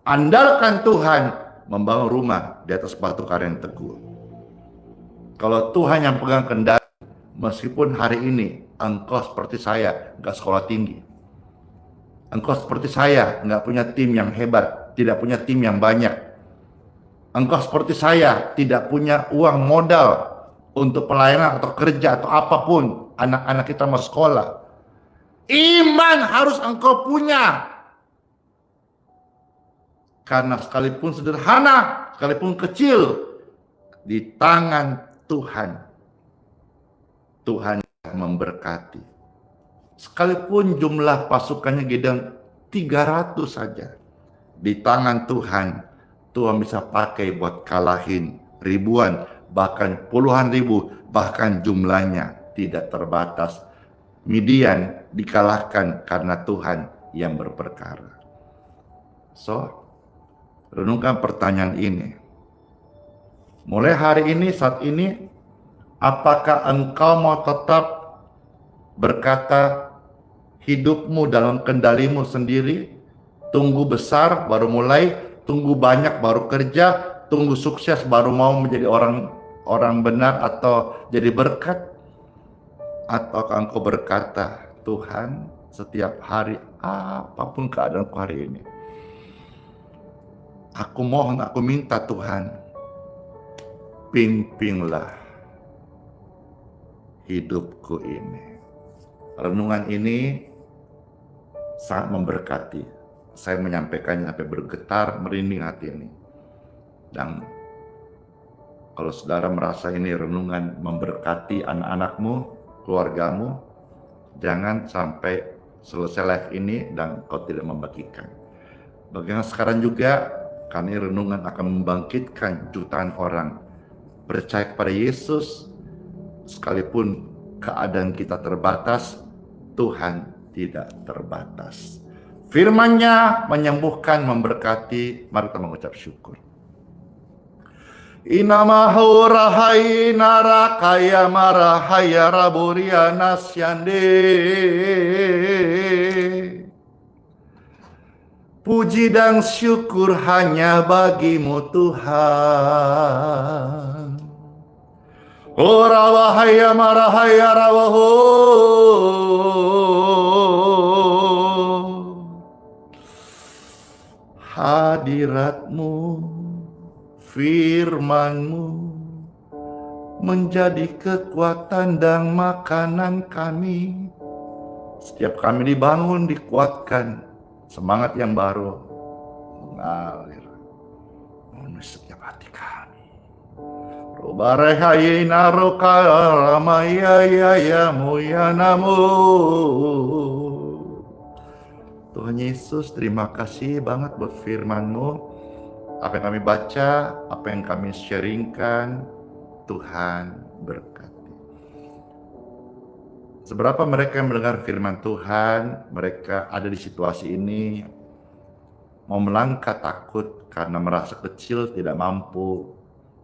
Andalkan Tuhan, membangun rumah di atas batu karang teguh. Kalau Tuhan yang pegang kendali, meskipun hari ini engkau seperti saya gak sekolah tinggi, engkau seperti saya gak punya tim yang hebat, tidak punya tim yang banyak, engkau seperti saya tidak punya uang modal untuk pelayanan atau kerja atau apapun, anak-anak kita mau sekolah, iman harus engkau punya. Karena sekalipun sederhana, sekalipun kecil, di tangan Tuhan, Tuhan memberkati. Sekalipun jumlah pasukannya Gideon 300 saja, di tangan Tuhan, Tuhan bisa pakai buat kalahin ribuan, bahkan puluhan ribu, bahkan jumlahnya tidak terbatas. Midian dikalahkan karena Tuhan yang berperkara. So, renungkan pertanyaan ini. Mulai hari ini, saat ini, apakah engkau mau tetap berkata hidupmu dalam kendalimu sendiri? Tunggu besar baru mulai, tunggu banyak baru kerja, tunggu sukses baru mau menjadi orang benar atau jadi berkat? Ataukah engkau berkata, Tuhan, setiap hari apapun keadaanku hari ini, aku mohon, aku minta Tuhan, pimpinlah hidupku ini. Renungan ini sangat memberkati. Saya menyampaikannya sampai bergetar, merinding hati ini. Dan kalau saudara merasa ini renungan memberkati anak-anakmu, keluargamu, jangan sampai selesai live ini dan kau tidak membagikan. Bagaimana sekarang juga, Karena renungan akan membangkitkan jutaan orang percaya kepada Yesus. Sekalipun keadaan kita terbatas, Tuhan tidak terbatas. Firman-Nya menyembuhkan, memberkati. Mari kita mengucap syukur. Inamahu rahai narakaya marahaya raburia nasyande. Puji dan syukur hanya bagimu Tuhan. Ora wahaya marahaya rawahu. Hadiratmu, firman-Mu menjadi kekuatan dan makanan kami. Setiap kami dibangun, dikuatkan, semangat yang baru mengalir memenuhi setiap hati kami. Robarehayina rokaramaya ya muyanamu. Tuhan Yesus, terima kasih banget buat firman-Mu. Apa yang kami baca, apa yang kami sharingkan, Tuhan berkati. Seberapa mereka yang mendengar firman Tuhan, mereka ada di situasi ini, mau melangkah takut karena merasa kecil, tidak mampu,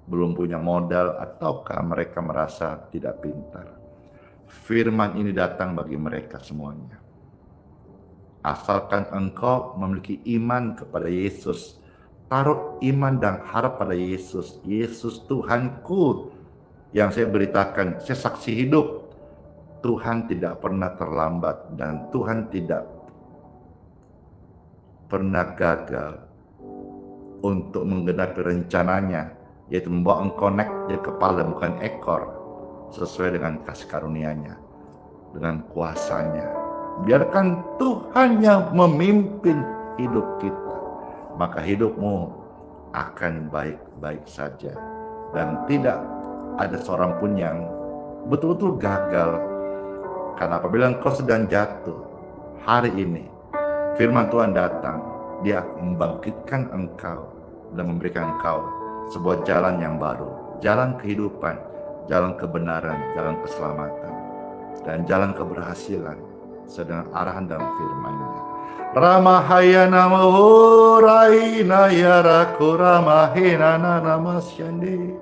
belum punya modal, ataukah mereka merasa tidak pintar. Firman ini datang bagi mereka semuanya. Asalkan engkau memiliki iman kepada Yesus, taruh iman dan harap pada Yesus. Yesus Tuhanku yang saya beritakan, saya saksi hidup. Tuhan tidak pernah terlambat dan Tuhan tidak pernah gagal untuk menggenapi rencananya, yaitu membawa engkau naik jadi kepala bukan ekor, sesuai dengan kasih karunia-Nya, dengan kuasanya. Biarkan Tuhan yang memimpin hidup kita, maka hidupmu akan baik-baik saja. Dan tidak ada seorang pun yang betul-betul gagal. Karena apabila engkau sedang jatuh, hari ini firman Tuhan datang, Dia membangkitkan engkau dan memberikan engkau sebuah jalan yang baru, jalan kehidupan, jalan kebenaran, jalan keselamatan, dan jalan keberhasilan sedang arahan dalam firman-Nya. Ramahaya namahu raina yaraku ramahina namasyandi.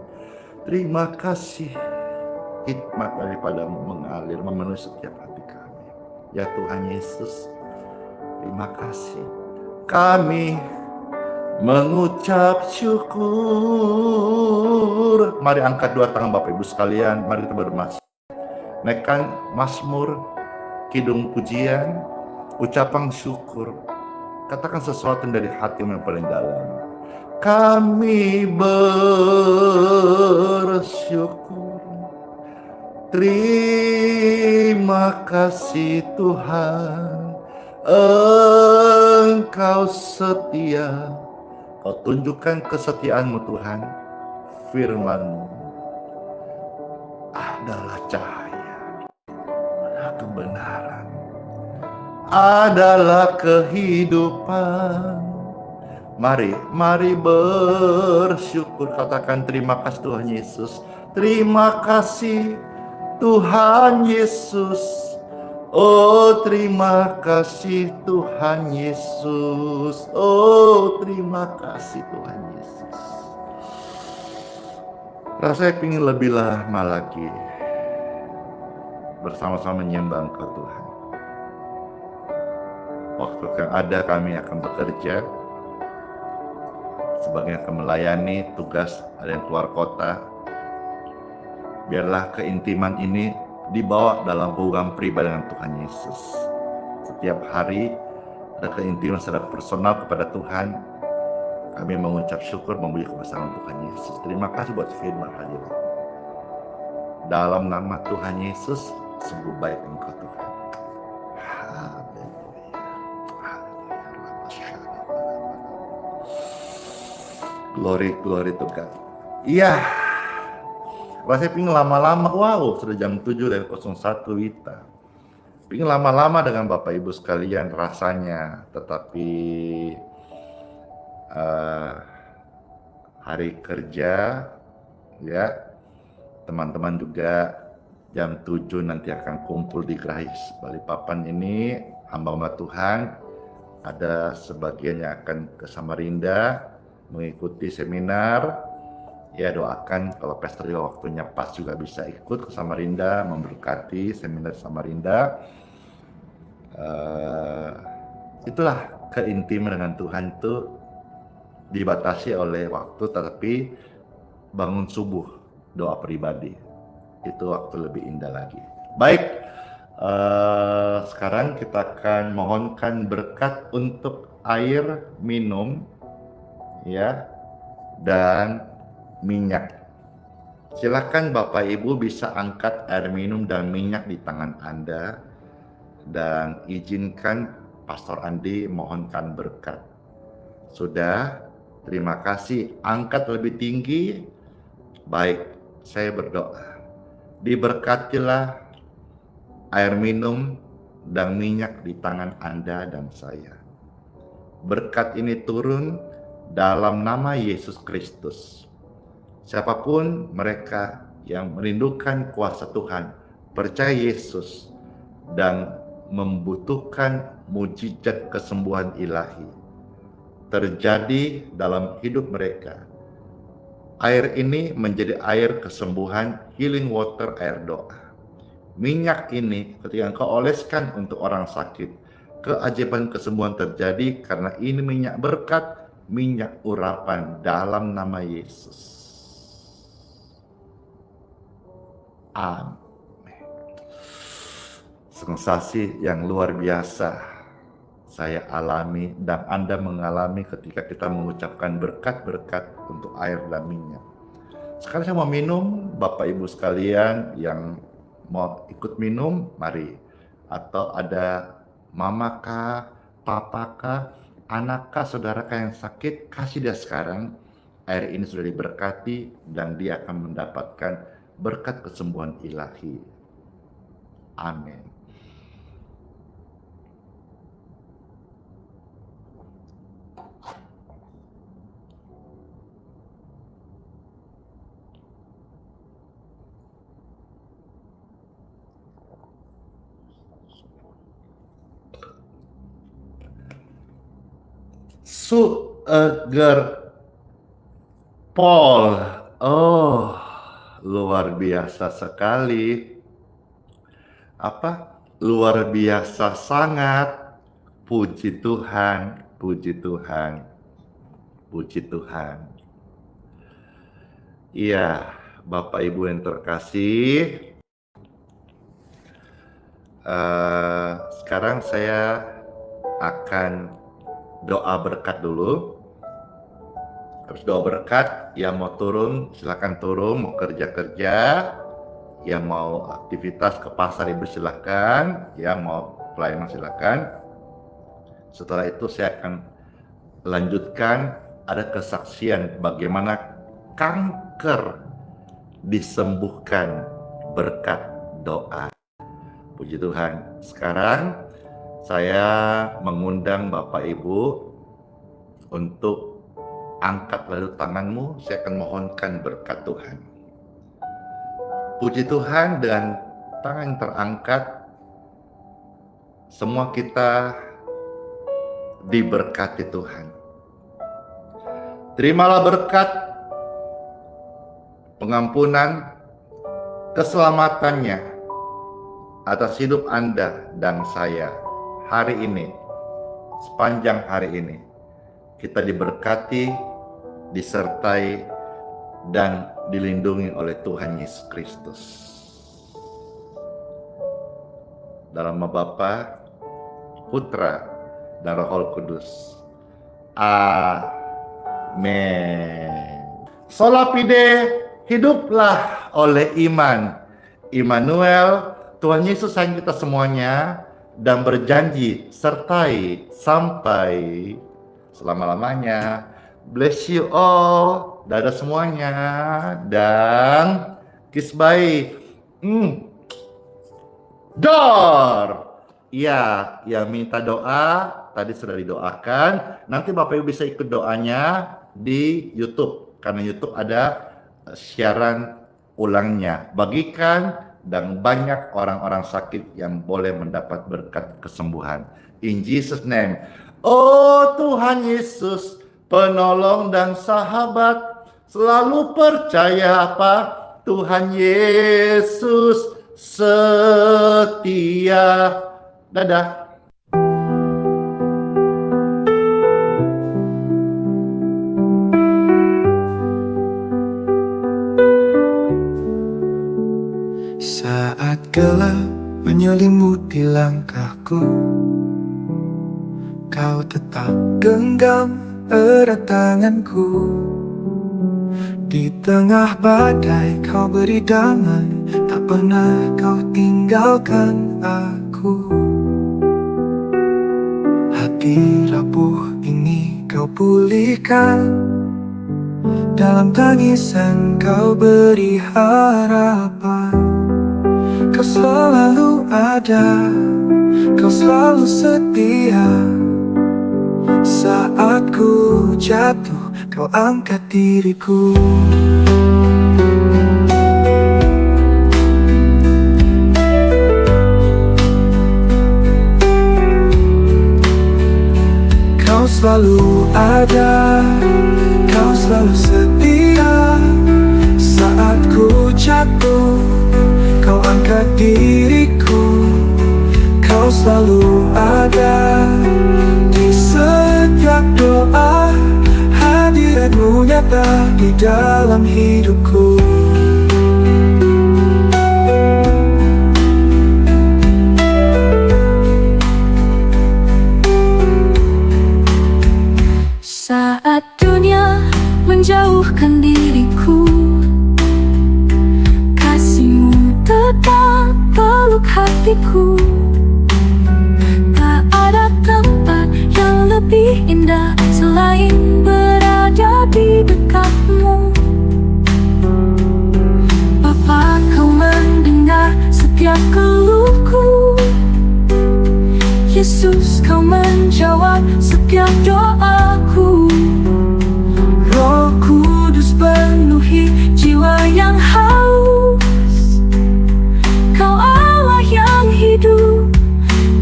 Terima kasih, hikmat daripadamu mengalir memenuhi setiap hati kami. Ya Tuhan Yesus, terima kasih. Kami mengucap syukur. Mari angkat dua tangan Bapak Ibu sekalian, mari kita bermasmur. Naikkan Mazmur, kidung pujian, ucapan syukur. Katakan sesuatu dari hatimu yang paling dalam. Kami bersyukur. Terima kasih Tuhan, Engkau setia. Kau tunjukkan kesetiaan-Mu Tuhan. Firman-Mu adalah cahaya, adalah kebenaran, adalah kehidupan. Mari bersyukur. Katakan terima kasih Tuhan Yesus. Terima kasih Tuhan Yesus. Oh terima kasih Tuhan Yesus. Oh terima kasih Tuhan Yesus. Rasanya ingin lebih lama lagi bersama-sama menyembah Engkau Tuhan. Waktu yang ada kami akan bekerja, sebagian akan melayani tugas, ada yang keluar kota. Biarlah keintiman ini dibawa dalam hubungan pribadi dengan Tuhan Yesus. Setiap hari ada keintiman secara personal kepada Tuhan. Kami mengucap syukur, memuji kebesaran Tuhan Yesus. Terima kasih buat firman hadirat. Dalam nama Tuhan Yesus, sungguh baik Engkau Tuhan. Glory to God. Iya. Rasanya pingin lama-lama. Wow, sudah jam 7 dan 01 Wita. Pingin lama-lama dengan Bapak Ibu sekalian rasanya. Tetapi hari kerja, ya. Teman-teman juga jam 7 nanti akan kumpul di Grace Balikpapan ini. Hamba-hamba Tuhan, ada sebagian yang akan ke Samarinda mengikuti seminar. Ya, doakan kalau pastor juga waktunya pas juga bisa ikut ke Samarinda, memberkati seminar Samarinda. Itulah keintiman dengan Tuhan itu dibatasi oleh waktu, tetapi bangun subuh, doa pribadi, itu waktu lebih indah lagi. Baik, sekarang kita akan mohonkan berkat untuk air minum, ya, dan minyak. Silakan Bapak Ibu bisa angkat air minum dan minyak di tangan Anda, dan izinkan Pastor Andi mohonkan berkat. Sudah, terima kasih. Angkat lebih tinggi. Baik, saya berdoa. Diberkatilah air minum dan minyak di tangan Anda dan saya. Berkat ini turun dalam nama Yesus Kristus. Siapapun mereka yang merindukan kuasa Tuhan, percaya Yesus, dan membutuhkan mujizat kesembuhan ilahi terjadi dalam hidup mereka. Air ini menjadi air kesembuhan, healing water, air doa. Minyak ini ketika engkau oleskan untuk orang sakit, keajaiban kesembuhan terjadi karena ini minyak berkat, minyak urapan dalam nama Yesus. Amin. Sensasi yang luar biasa saya alami dan Anda mengalami ketika kita mengucapkan berkat-berkat untuk air dan minyak. Sekarang saya mau minum, Bapak Ibu sekalian yang mau ikut minum, mari. Atau ada mama kah, papa kah, anak kah, saudara kah yang sakit, kasih dia sekarang. Air ini sudah diberkati dan dia akan mendapatkan berkat kesembuhan ilahi. Amin. Sugar Paul, oh luar biasa sekali. Apa? Luar biasa sangat. Puji Tuhan, puji Tuhan, puji Tuhan. Iya, Bapak Ibu yang terkasih, sekarang saya akan doa berkat dulu. Habis doa berkat, yang mau turun silakan turun, mau kerja-kerja, yang mau aktivitas ke pasar Ibu silakan, yang mau pelayanan silakan. Setelah itu saya akan lanjutkan, ada kesaksian bagaimana kanker disembuhkan berkat doa. Puji Tuhan. Sekarang saya mengundang Bapak Ibu untuk angkat lalu tanganmu, saya akan mohonkan berkat Tuhan. Puji Tuhan, dengan tangan terangkat, semua kita diberkati Tuhan. Terimalah berkat pengampunan, keselamatannya atas hidup Anda dan saya hari ini, sepanjang hari ini. Kita diberkati, disertai, dan dilindungi oleh Tuhan Yesus Kristus. Dalam nama Bapa, Putra, dan Roh Kudus. Amin. Sola fide, hiduplah oleh iman. Immanuel, Tuhan Yesus sayang kita semuanya dan berjanji sertai sampai selama-lamanya. Bless you all. Dadah semuanya. Dan kiss bye. Dor. Iya, yang minta doa tadi sudah didoakan. Nanti Bapak Ibu bisa ikut doanya di YouTube. karena YouTube ada siaran ulangnya. Bagikan dan banyak orang-orang sakit yang boleh mendapat berkat kesembuhan. In Jesus name. Oh Tuhan Yesus, penolong dan sahabat, selalu percaya apa? Tuhan Yesus setia. Dadah. Saat gelap menyelimuti langkahku, kau tetap genggam erat tanganku. Di tengah badai kau beri damai, tak pernah kau tinggalkan aku. Hati rapuh ini kau pulihkan, dalam tangisan kau beri harapan. Kau selalu ada, kau selalu setia. Saat ku jatuh, kau angkat diriku. Kau selalu ada, kau selalu setia. Saat ku jatuh, kau angkat diriku. Kau selalu ada di setiap doa. Hadiratmu nyata di dalam hidupku. Saat dunia menjauhkan diriku, kasih-Mu tetap peluk hatiku. Tak ada tempat yang lebih indah selain berada di dekat-Mu. Bapa, Kau mendengar setiap keluhku. Yesus, Kau menjawab setiap doaku. Roh Kudus penuhi jiwa yang haus. Kau Allah yang hidup,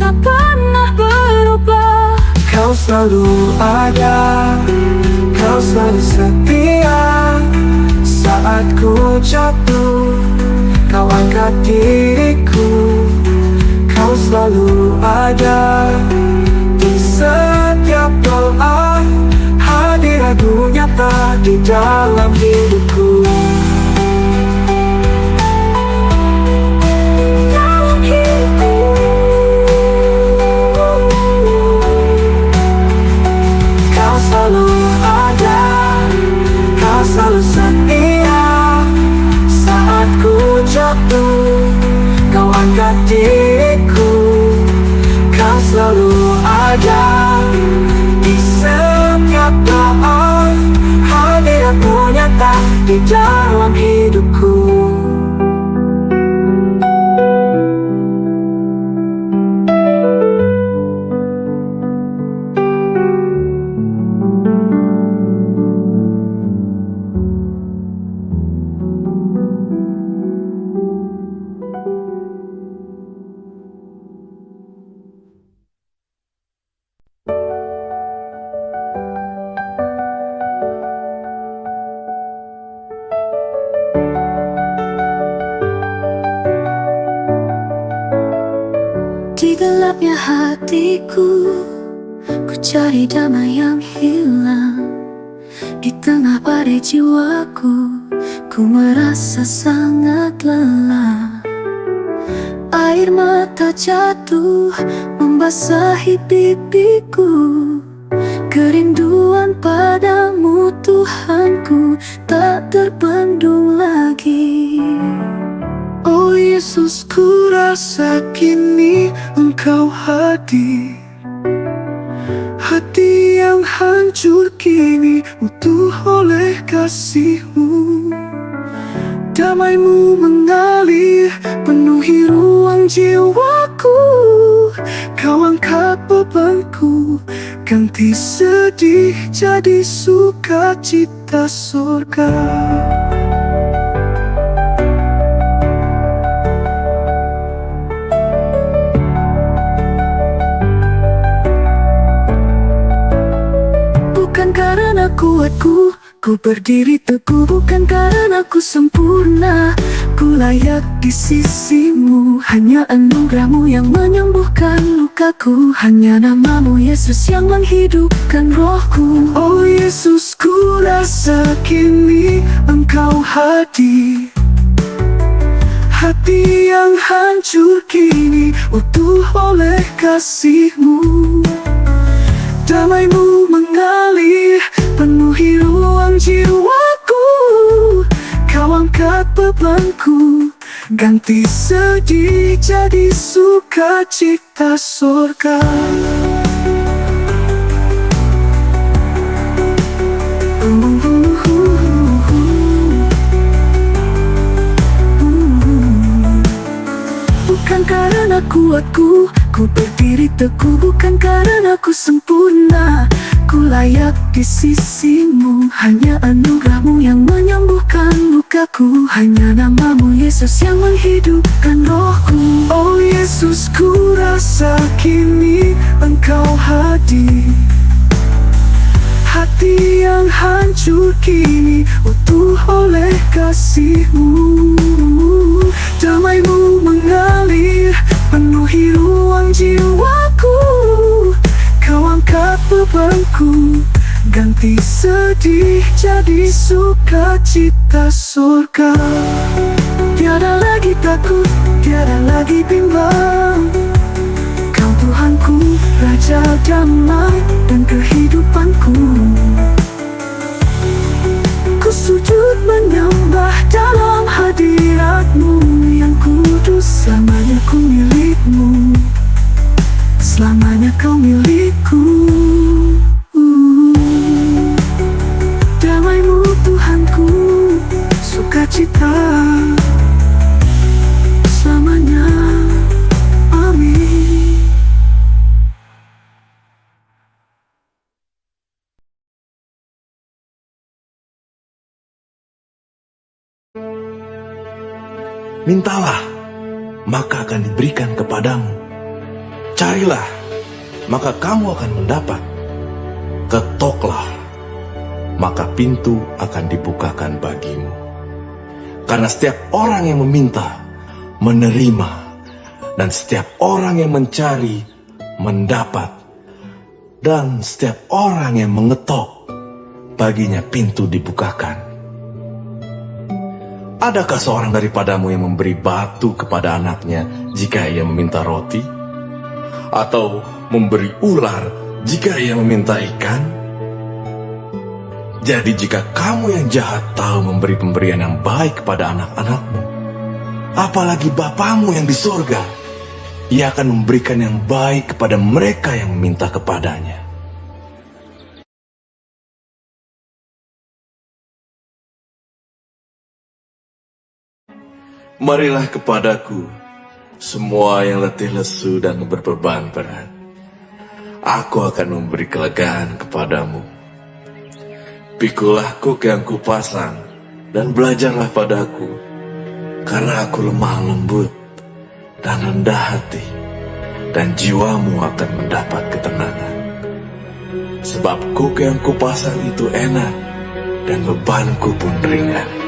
tak pernah berubah. Kau selalu ada, kau selalu setia. Saat ku jatuh, kau angkat diriku. Kau selalu ada di setiap doa. Hadirat-Mu nyata di dalam hidupku. Dalam hidupku. Kau selalu ada, kau selalu setia. Saat ku jatuh, kau angkat diriku. Kau selalu ada di setiap doa. Hadirat-Mu nyata di dalam hidupku. Di gelapnya hatiku, ku cari damai yang hilang. Di tengah badai jiwaku, ku merasa sangat lelah. Air mata jatuh membasahi pipiku. Kerinduan padamu Tuhanku tak terbendung lagi. Oh Yesus, ku rasa kini Engkau hadir. Hati yang hancur kini utuh oleh kasih-Mu. Damai-Mu mengalir penuhi ruang jiwaku. Kau angkat bebanku, ganti ganti sedih jadi sukacita surga. Bukan karena kuatku, ku berdiri teguh. Bukan karena ku sempurna, ku layak di sisimu. Hanya anugerahmu yang menyembuhkan lukaku. Hanya namamu Yesus yang menghidupkan rohku. Oh Yesus, ku rasa kini Engkau hadir. Hati yang hancur kini utuh oleh kasih-Mu. Damai-Mu mengalir, penuhi ruang jiwaku. Kau angkat bebanku, ganti sedih jadi sukacita surga. Bukan karena kuatku, ku berdiri teguh. Bukan karena ku sempurna, ku layak di sisimu. Hanya anugerahmu yang menyembuhkan lukaku. Hanya namamu Yesus yang menghidupkan rohku. Oh Yesus, ku rasa kini Engkau hadir. Hati yang hancur kini utuh oleh kasih-Mu. Damai-Mu mengalir, penuhi ruang jiwaku. Kau angkat bebanku, ganti sedih jadi sukacita surga. Tiada lagi takut, tiada lagi bimbang. Kau Tuhanku, Raja damai dan kehidupanku. Ku sujud menyembah dalam hadirat-Mu yang kudus. Selamanya ku milik-Mu, selamanya Kau milikku. Damai-Mu Tuhanku, sukacita selamanya. Amin. Mintalah, maka akan diberikan kepadamu. Carilah, maka kamu akan mendapat. Ketoklah, maka pintu akan dibukakan bagimu. Karena setiap orang yang meminta, menerima. Dan setiap orang yang mencari, mendapat. Dan setiap orang yang mengetok, baginya pintu dibukakan. Adakah seorang daripadamu yang memberi batu kepada anaknya jika ia meminta roti? Atau memberi ular jika ia meminta ikan? Jadi jika kamu yang jahat tahu memberi pemberian yang baik kepada anak-anakmu, apalagi Bapamu yang di surga, Ia akan memberikan yang baik kepada mereka yang meminta kepadanya. Marilah kepadaku, semua yang letih lesu dan berbeban berat. Aku akan memberi kelegaan kepadamu. Pikulah kuk yang kupasang, dan belajarlah padaku, karena aku lemah lembut dan rendah hati, dan jiwamu akan mendapat ketenangan. Sebab kuk yang kupasang itu enak, dan bebanku pun ringan.